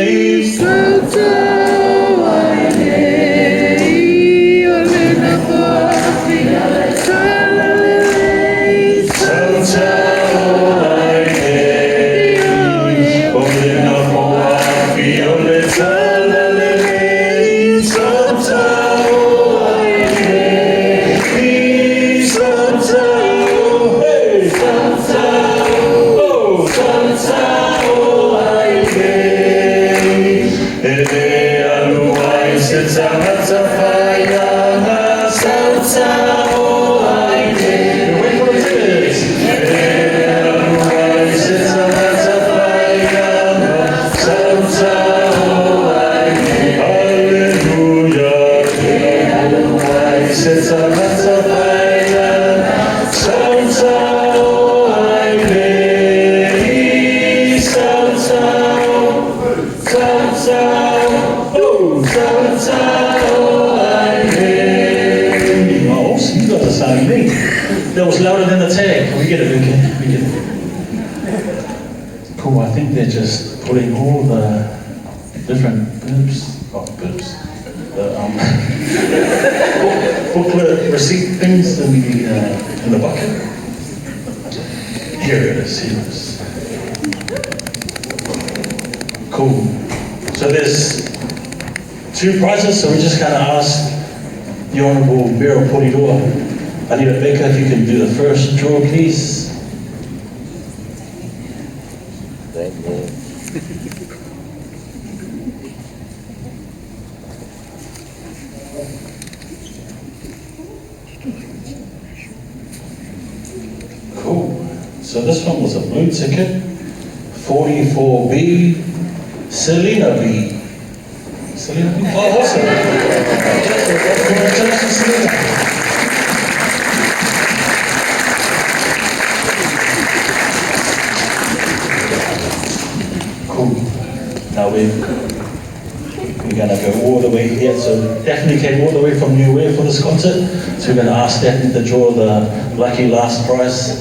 That was louder than the tag. We get it, okay? We get it. Cool, I think they're just putting all the different booklet receipt things in the bucket. Here it is, here it is. Cool. So there's two prizes, so we're just gonna ask the Honourable Beryl Porirua, Anita Baker, if you can do the first draw, please.
Thank you.
Cool. So this one was a blue ticket, 44B, Selena B. Selena B? Oh, awesome. Congratulations, Selena. Now we're going to go all the way here. So Daphne came all the way from New Ware for this concert. So we're going to ask Daphne to draw the lucky last prize.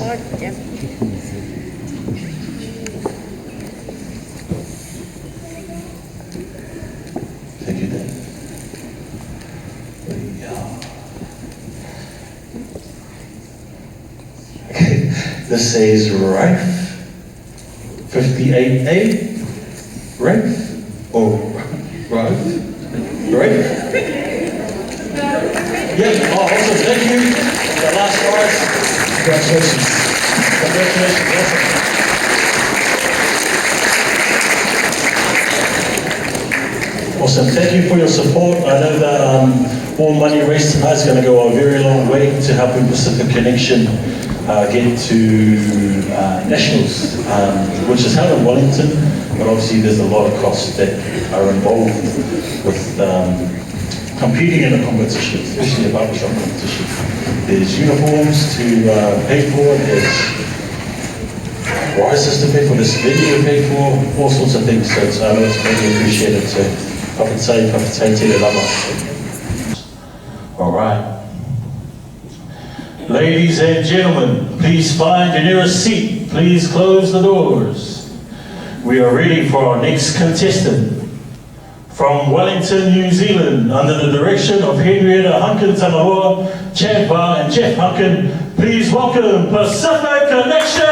Thank you, Daphne. Okay, this says Rife 58A. Right? Or right? Right? Yeah, oh, awesome, thank you. The last prize. Congratulations. Congratulations, awesome. Awesome. Thank you for your support. I know that all money raised tonight is going to go a very long way to helping Pacific Connection get to Nationals, which is held in Wellington, but obviously there's a lot of costs that are involved with competing in a competition, especially a barbershop competition. There's uniforms to pay for, there's rises to pay for, there's venue to pay for, all sorts of things, so I know it's really appreciated, so whakatei te rama. All right. Ladies and gentlemen, please find your nearest seat. Please close the doors. We are ready for our next contestant. From Wellington, New Zealand, under the direction of Henrietta Hunkin Tamaroa, Chad Barr and Jeff Hunkin, please welcome Pacific Connection!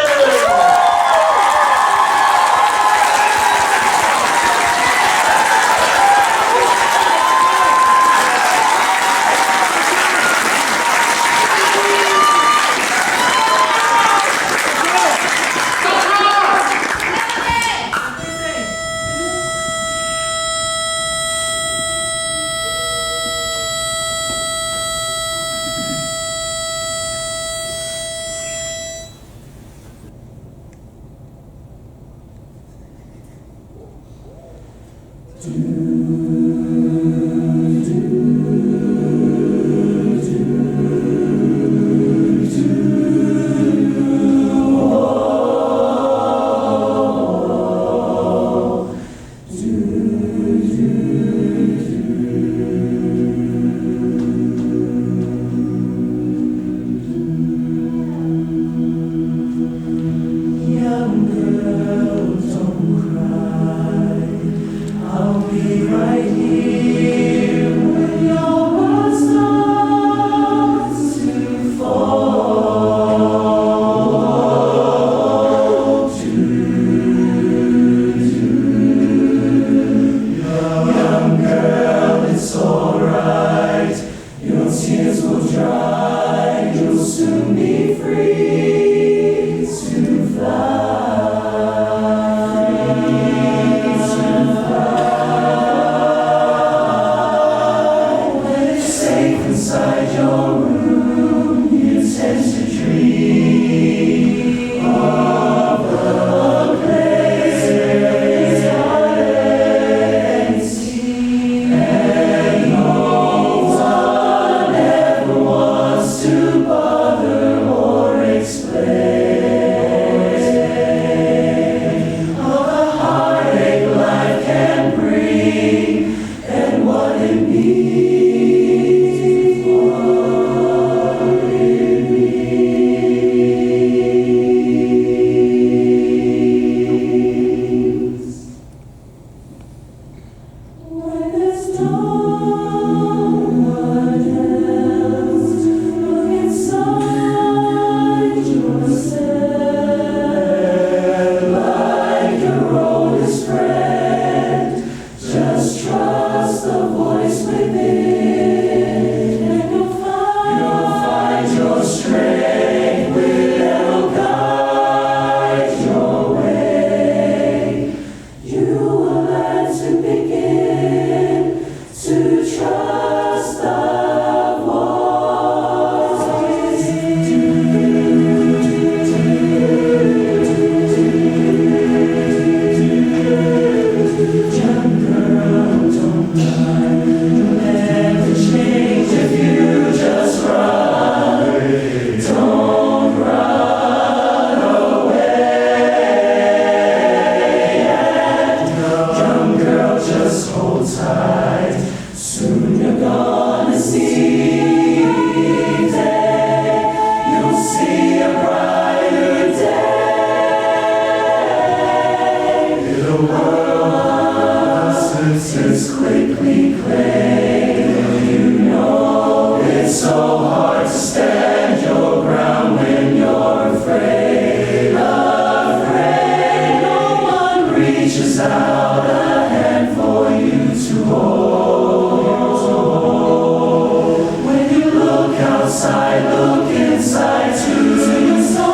Inside your soul.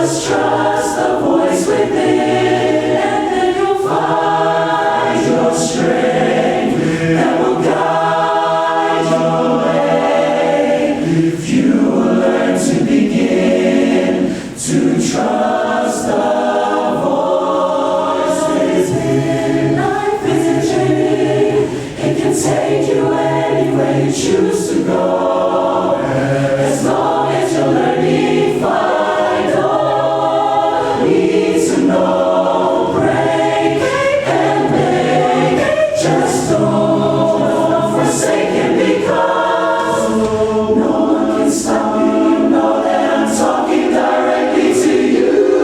Just trust the voice within, and then you'll find your strength that will guide your way. If you will learn to begin to trust the voice within. Life is a journey, it can take you anywhere you choose to go. As long as you're learning, find all you need to know. Break and make, just don't forsake it, because no one can stop you. You know that I'm talking directly to you.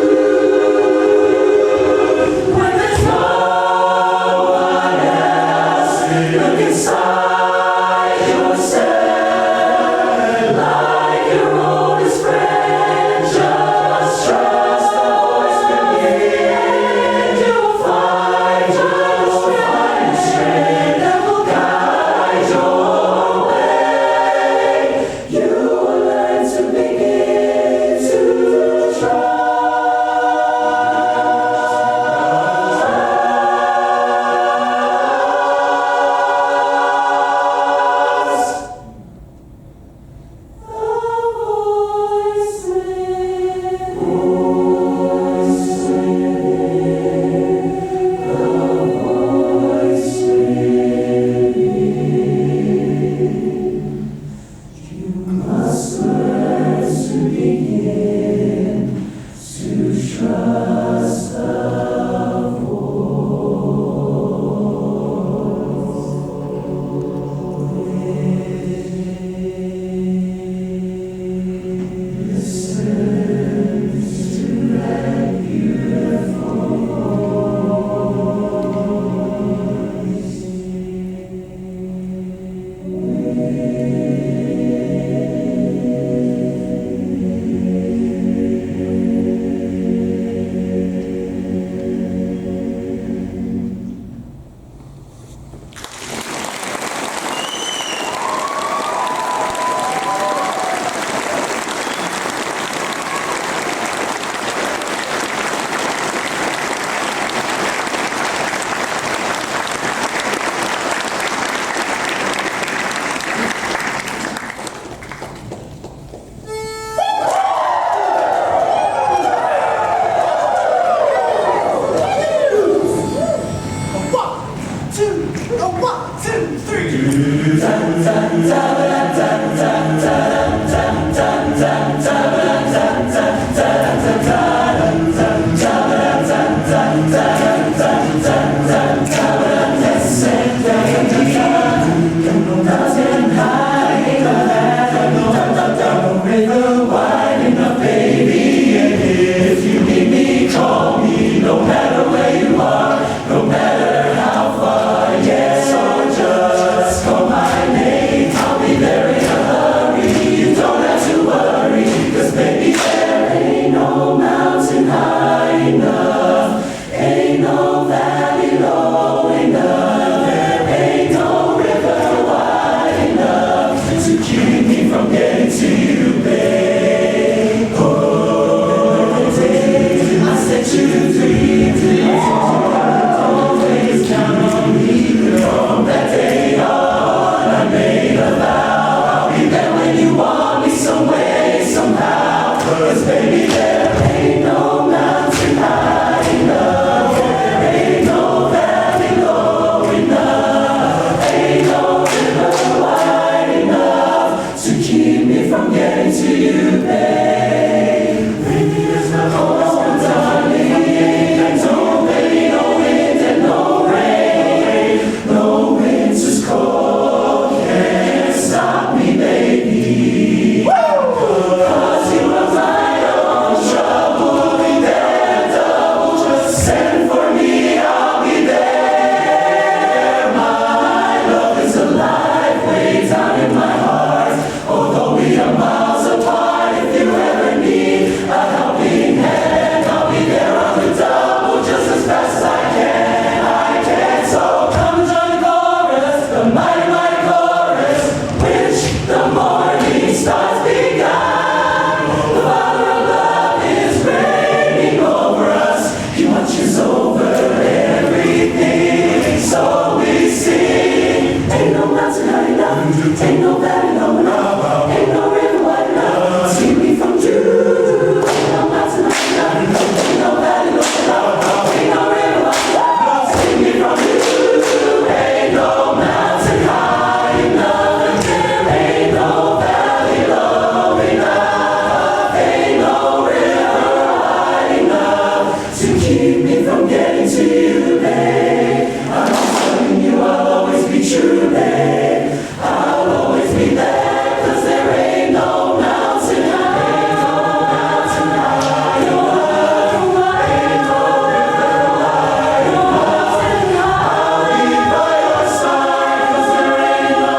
to keep me from getting to you, babe. I'm telling you I'll always be true, babe. I'll always be there, 'cause there ain't no mountain high, ain't no mountain high, no high, no high, ain't no river wide, no mountain high. I'll be by your side, 'cause there ain't no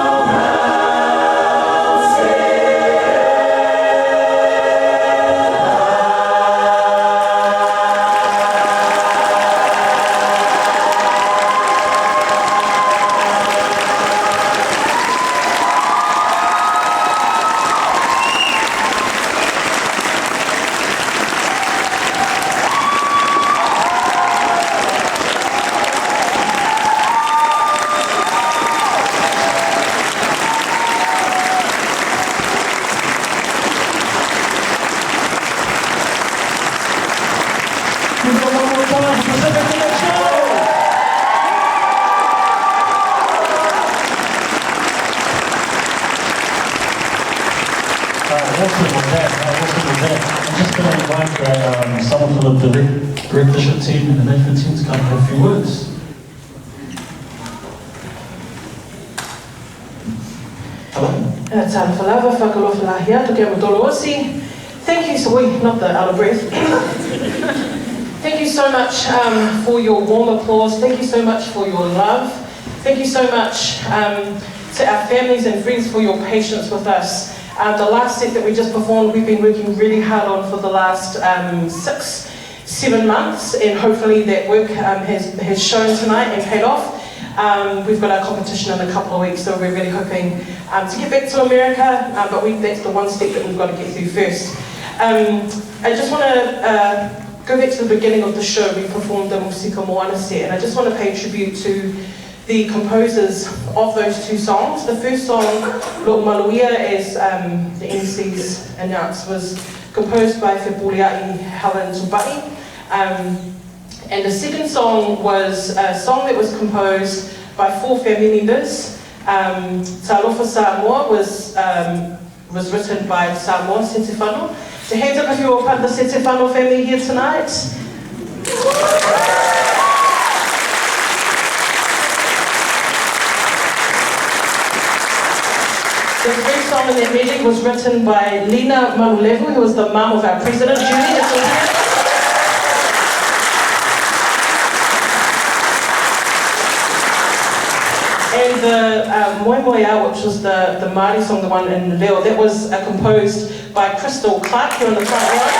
I'm just going to invite someone from the directorship team and the management team to come have a few words.
Thank you, not the out of breath. Thank you so much for your warm applause. Thank you so much for your love. Thank you so much to our families and friends for your patience with us. The last set that we just performed, we've been working really hard on for the last 6-7 months, and hopefully that work has shown tonight and paid off. We've got our competition in a couple of weeks, so we're really hoping to get back to America, but that's the one step that we've got to get through first. I just want to go back to the beginning of the show. We performed the Musika Moana set, and I just want to pay tribute to the composers of those two songs. The first song, Lo Maluia, as the MCs announced, was composed by Fepuliai Helen Tupai. And the second song was a song that was composed by 4 family members. Talofa Samoa was written by Samoa Setefano. So hands up if you're part of the Setefano family here tonight. The first song in that medley was written by Lina Manulevu, who was the mum of our president, Julie. And the Moi Moia, which was the Māori song, the one in Leo, that was composed by Crystal Clark here in the front row.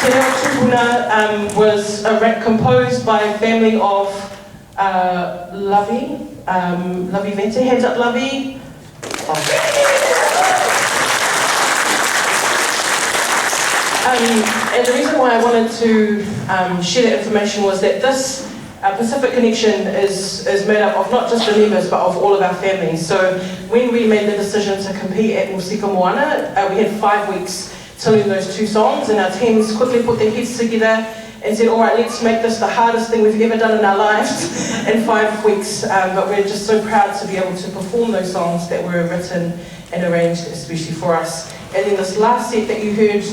Te Reo Tupuna was composed by a family of Lovey Vente. Hands up, Lovey. And the reason why I wanted to share that information was that this Pacific Connection is made up of not just the members, but of all of our families. So when we made the decision to compete at Musika Moana, we had 5 weeks to learn those 2 songs, and our teams quickly put their heads together and said, all right, let's make this the hardest thing we've ever done in our lives in 5 weeks. But we're just so proud to be able to perform those songs that were written and arranged especially for us. And then this last set that you heard,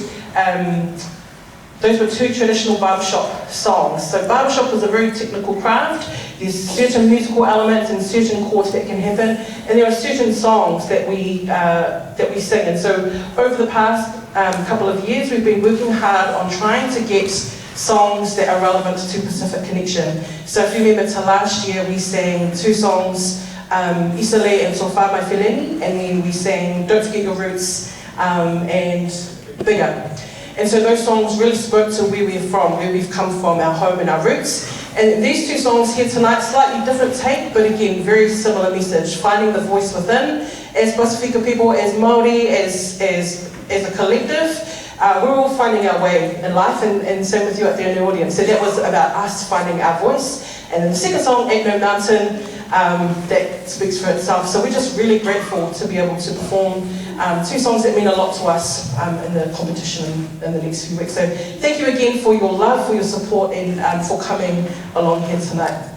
those were 2 traditional barbershop songs. So barbershop is a very technical craft. There's certain musical elements and certain chords that can happen, and there are certain songs that we sing. And so over the past couple of years, we've been working hard on trying to get songs that are relevant to Pacific Connection. So if you remember to last year, we sang 2 songs, Isale and Sofa Mai Feleni, and then we sang Don't Forget Your Roots and Bigger. And so those songs really spoke to where we're from, where we've come from, our home and our roots. And these 2 songs here tonight, slightly different take, but again, very similar message, finding the voice within. As Pasifika people, as Māori, as a collective, we're all finding our way in life, and same with you out there in the audience. So that was about us finding our voice. And then the second song, Ain't No Mountain, that speaks for itself. So we're just really grateful to be able to perform 2 songs that mean a lot to us in the competition in the next few weeks. So thank you again for your love, for your support, and for coming along here tonight.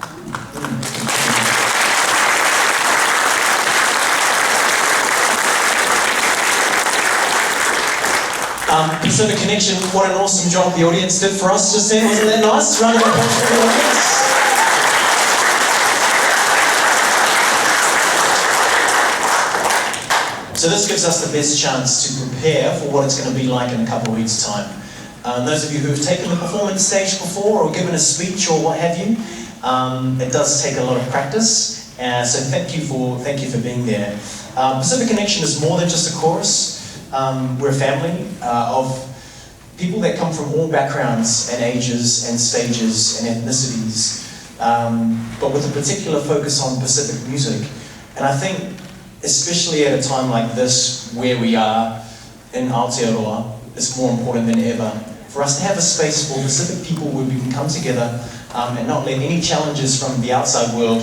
Pacific Connection, what an awesome job the audience did for us just then. Wasn't that nice? Round of applause for the audience. So this gives us the best chance to prepare for what it's going to be like in a couple of weeks' time. Those of you who have taken the performance stage before or given a speech or what have you, it does take a lot of practice. So thank you for being there. Pacific Connection is more than just a chorus. We're a family of people that come from all backgrounds and ages and stages and ethnicities, but with a particular focus on Pacific music. And I think, especially at a time like this, where we are in Aotearoa, it's more important than ever for us to have a space for Pacific people where we can come together and not let any challenges from the outside world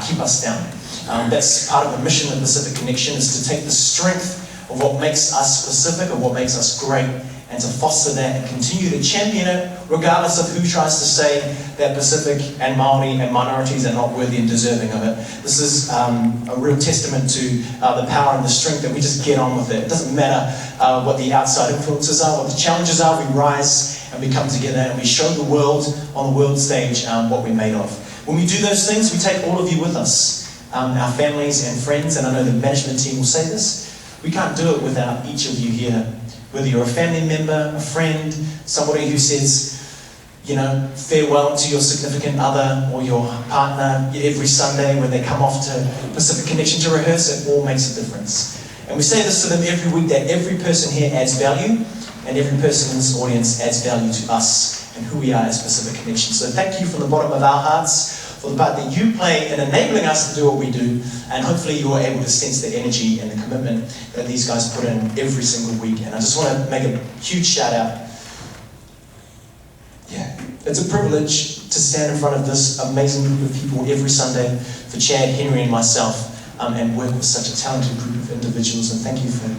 keep us down. That's part of the mission of Pacific Connection, is to take the strength of what makes us Pacific, of what makes us great, and to foster that and continue to champion it, regardless of who tries to say that Pacific and Māori and minorities are not worthy and deserving of it. This is a real testament to the power and the strength that we just get on with it. It doesn't matter what the outside influences are, what the challenges are, we rise and we come together and we show the world on the world stage what we're made of. When we do those things, we take all of you with us, our families and friends, and I know the management team will say this. We can't do it without each of you here. Whether you're a family member, a friend, somebody who says, you know, farewell to your significant other or your partner every Sunday when they come off to Pacific Connection to rehearse, it all makes a difference. And we say this to them every week, that every person here adds value, and every person in this audience adds value to us and who we are as Pacific Connection. So thank you from the bottom of our hearts for the part that you play in enabling us to do what we do, and hopefully you are able to sense the energy and the commitment that these guys put in every single week. And I just want to make a huge shout out. Yeah, it's a privilege to stand in front of this amazing group of people every Sunday for Chad, Henry and myself, and work with such a talented group of individuals. And thank you for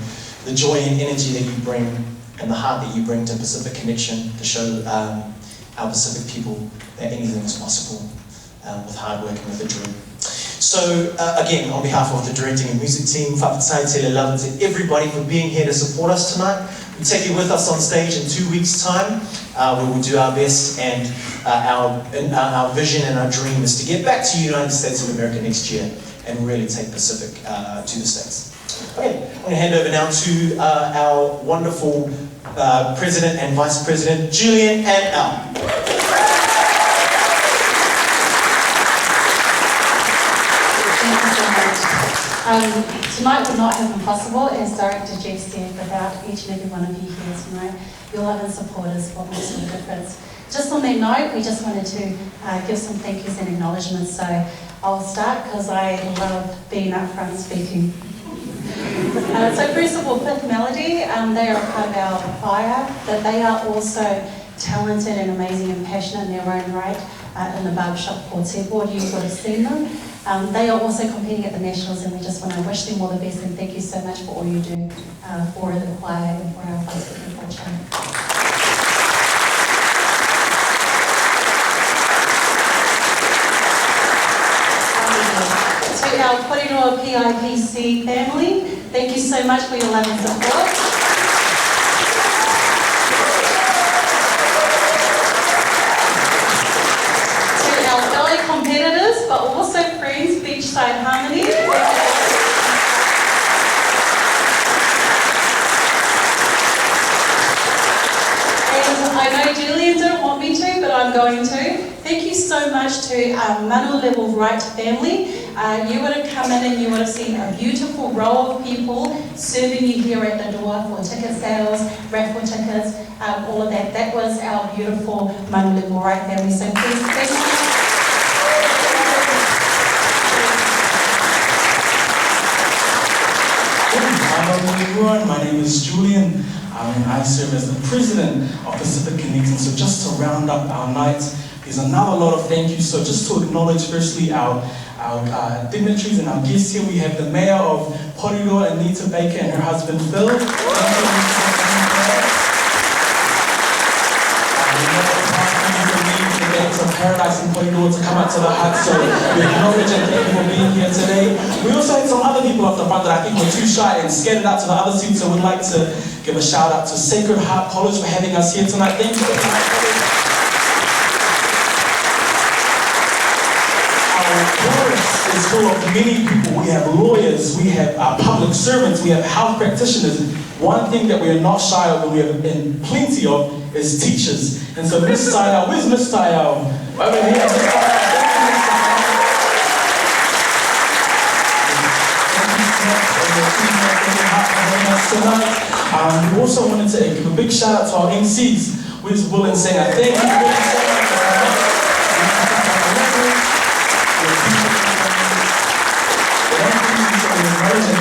the joy and energy that you bring and the heart that you bring to Pacific Connection to show our Pacific people that anything is possible. With hard work and with a dream. So again, on behalf of the directing and music team, whakatai tele lava to everybody for being here to support us tonight. We take you with us on stage in 2 weeks' time, where we'll do our best, and our vision and our dream is to get back to the United States of America next year and really take Pacific to the States. Okay, I'm going to hand over now to our wonderful President and Vice President, Julian and Al.
Tonight would not have been possible, as Director Jeff said, without each and every one of you here tonight. Your love and support is what makes all the difference. Just on that note, we just wanted to give some thank yous and acknowledgements. So I'll start because I love being up front speaking. So first of all, Fifth Melody, they are a part of our choir, but they are also talented and amazing and passionate in their own right in the barbershop called Seaboard. You would have seen them. They are also competing at the Nationals, and we just want to wish them all the best and thank you so much for all you do for the choir and for our Pacific culture. To our Kōrero PIPC family, thank you so much for your love and support. Competitors, but also friends, Beachside Harmony. And I know Julian didn't want me to, but I'm going to. Thank you so much to our Manu Level Right family. You would have come in and you would have seen a beautiful row of people serving you here at the door for ticket sales, raffle tickets, all of that. That was our beautiful Manu Level Right family. So please, thank you.
Hello everyone, my name is Julian and I serve as the President of Pacific Connection. So just to round up our night, there's another lot of thank yous. So just to acknowledge firstly our dignitaries and our guests here, we have the Mayor of Porirua, Anita Baker, and her husband Phil. Paradise and Poindor to come out to the hut. So we acknowledge and thank you for being here today. We also had some other people off the front that I think were too shy and scared it out to the other seats. So we'd like to give a shout out to Sacred Heart College for having us here tonight. Thank you. Our chorus is full of many people. We have lawyers, we have public servants, we have health practitioners. One thing that we are not shy of and we have in plenty of is teachers. And so Miss Tayao, where's Miss Tayao? Over here. Tonight, we also wanted to give a big shout out to our MCs, Wiz, Bull and Singer. Thank you very much.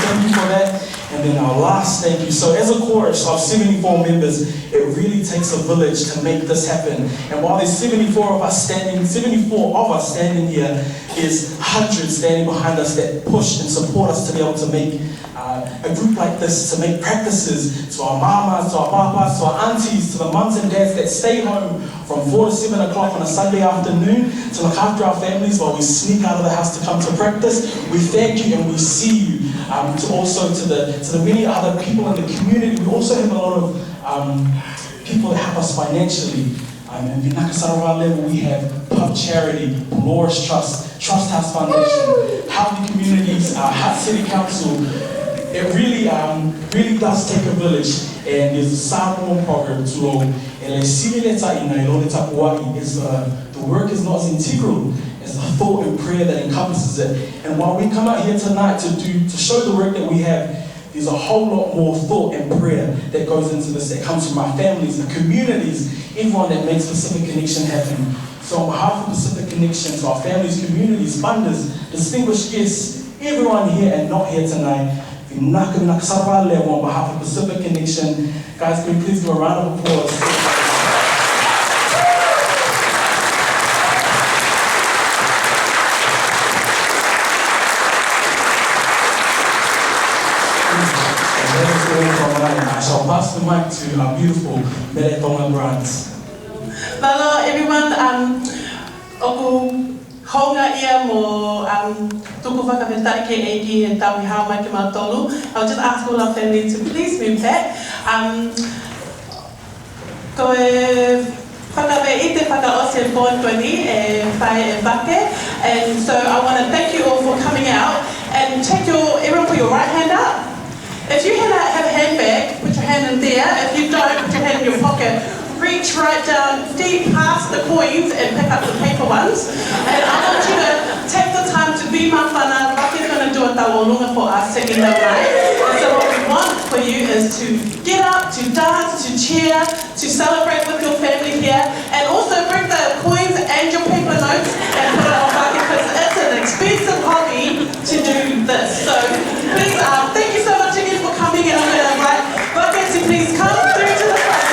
Thank you for that. And then our last thank you. So as a chorus of 74 members, it really takes a village to make this happen. And while there's 74 of us standing here, there's hundreds standing behind us that push and support us to be able to make a group like this, to make practices, to our mamas, to our papas, to our aunties, to the mums and dads that stay home from 4 to 7 o'clock on a Sunday afternoon to look after our families while we sneak out of the house to come to practice. We thank you and we see you. To the many other people in the community, we also have a lot of people that help us financially. In Vinaka Sarawak level, we have Pub Charity, Dolores Trust, Trust House Foundation, Healthy Communities, Hut City Council. It really does take a village, and there's a Samoan program to the work is not as integral as the thought and prayer that encompasses it. And while we come out here tonight to show the work that we have, there's a whole lot more thought and prayer that goes into this, that comes from our families, the communities, everyone that makes Pacific Connection happen. So on behalf of Pacific Connection, to our families, communities, funders, distinguished guests, everyone here and not here tonight, on behalf of Pacific Connection, guys, can we please give a round of applause. I shall pass the mic to our beautiful Mele Tonga Grant.
Hello everyone, oku honga ia mo tuku whakawhetai ke eiki e tawi hao mai ke mātolu. I'll just ask all our family to please move back. Ko e whakawe I te whakaose pōtoni e whai e wake. And so I want to thank you all for coming out and everyone put your right hand up. If you have a handbag, put your hand in there. If you don't, put your hand in your pocket. Reach right down deep past the coins and pick up the paper ones. And I want you to take the time to be mawhana. Raki's going to do a tawolunga for us singing the right. And so what we want for you is to get up, to dance, to cheer, to celebrate with your family here. And also bring the coins and your paper notes and put it on Raki because it's an expensive hobby to do this. So please, thank you so much again for coming, and I'm going to invite Raki to please come through to the front.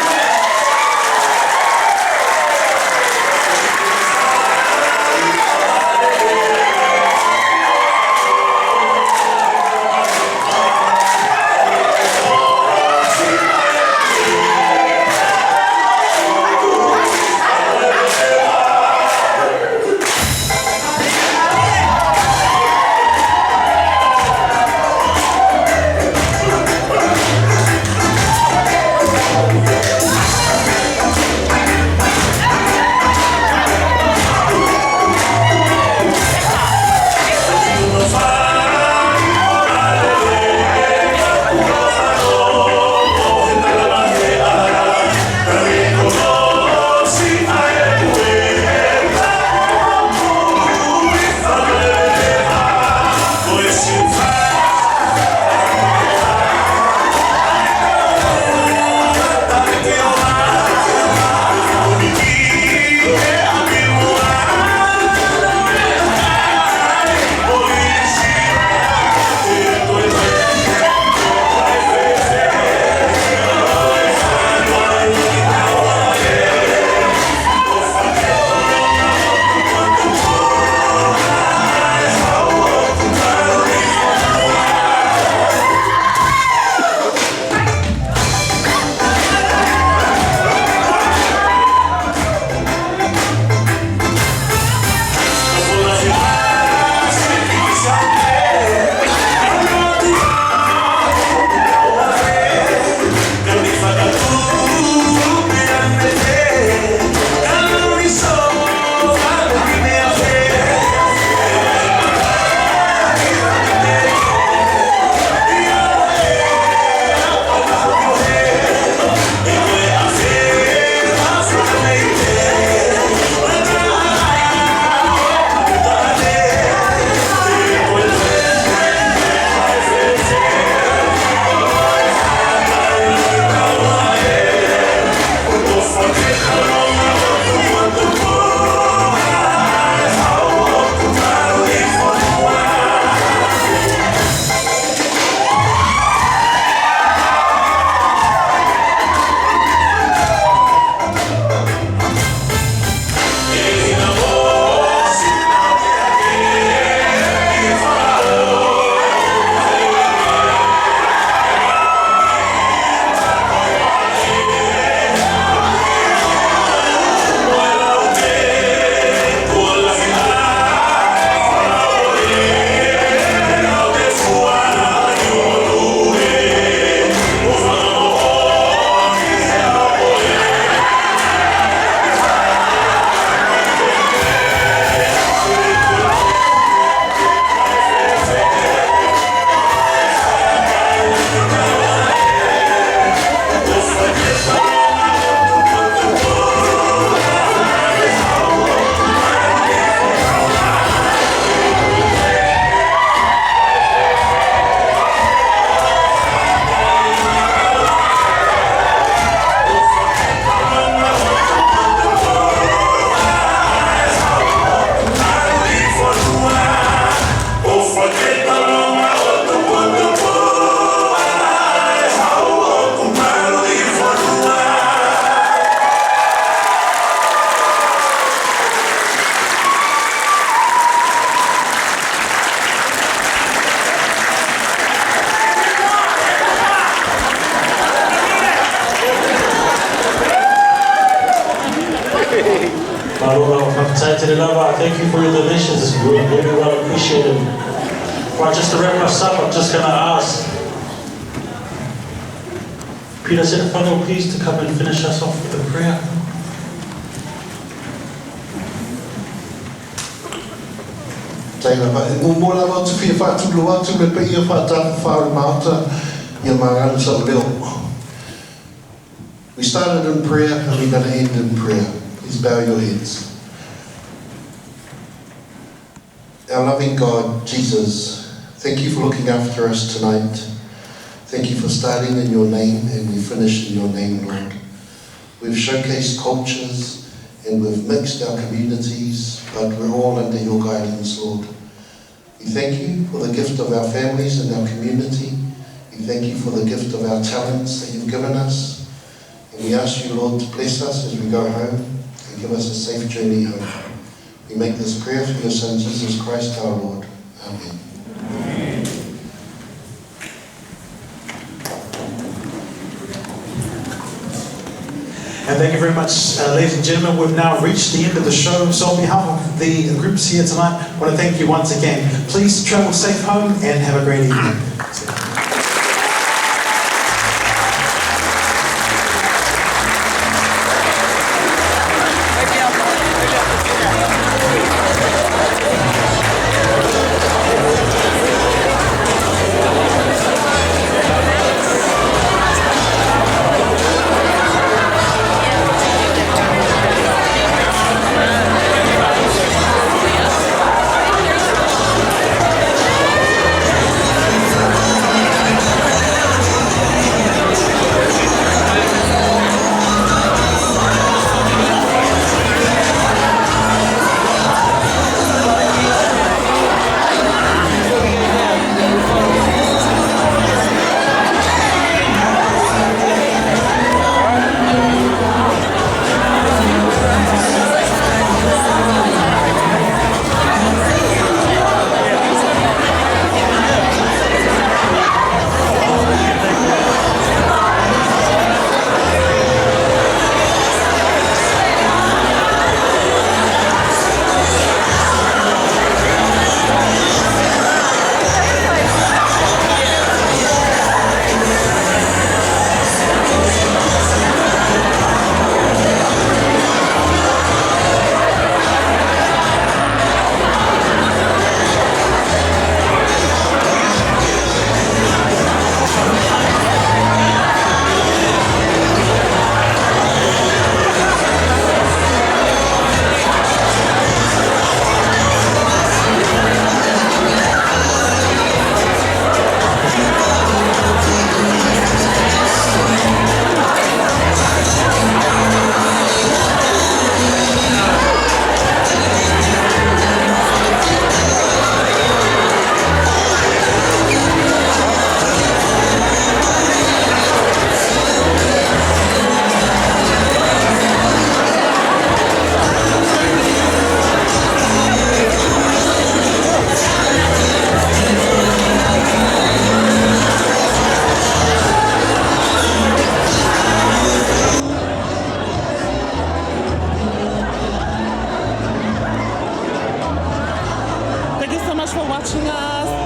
Te Lava, thank you for your donations. It's very, very well appreciated. Right, just to wrap us up, I'm just going to ask Peter Setefano, please, to come and finish us off with a prayer.
Taila pa, e mōla wau tu pia whātulu atu me pe ia whātaka whāre māta ia mārana sa leo. We started in prayer and we're going to end in prayer. Please bow your heads. Our loving God, Jesus, thank you for looking after us tonight. Thank you for starting in your name and we finish in your name, Lord. We've showcased cultures and we've mixed our communities, but we're all under your guidance, Lord. We thank you for the gift of our families and our community. We thank you for the gift of our talents that you've given us. And we ask you, Lord, to bless us as we go home and give us a safe journey home. We make this prayer for your Son, Jesus Christ, our Lord. Amen.
And thank you very much, ladies and gentlemen. We've now reached the end of the show. So on behalf of the groups here tonight, I want to thank you once again. Please travel safe home and have a great evening.
Thank you so much for watching us.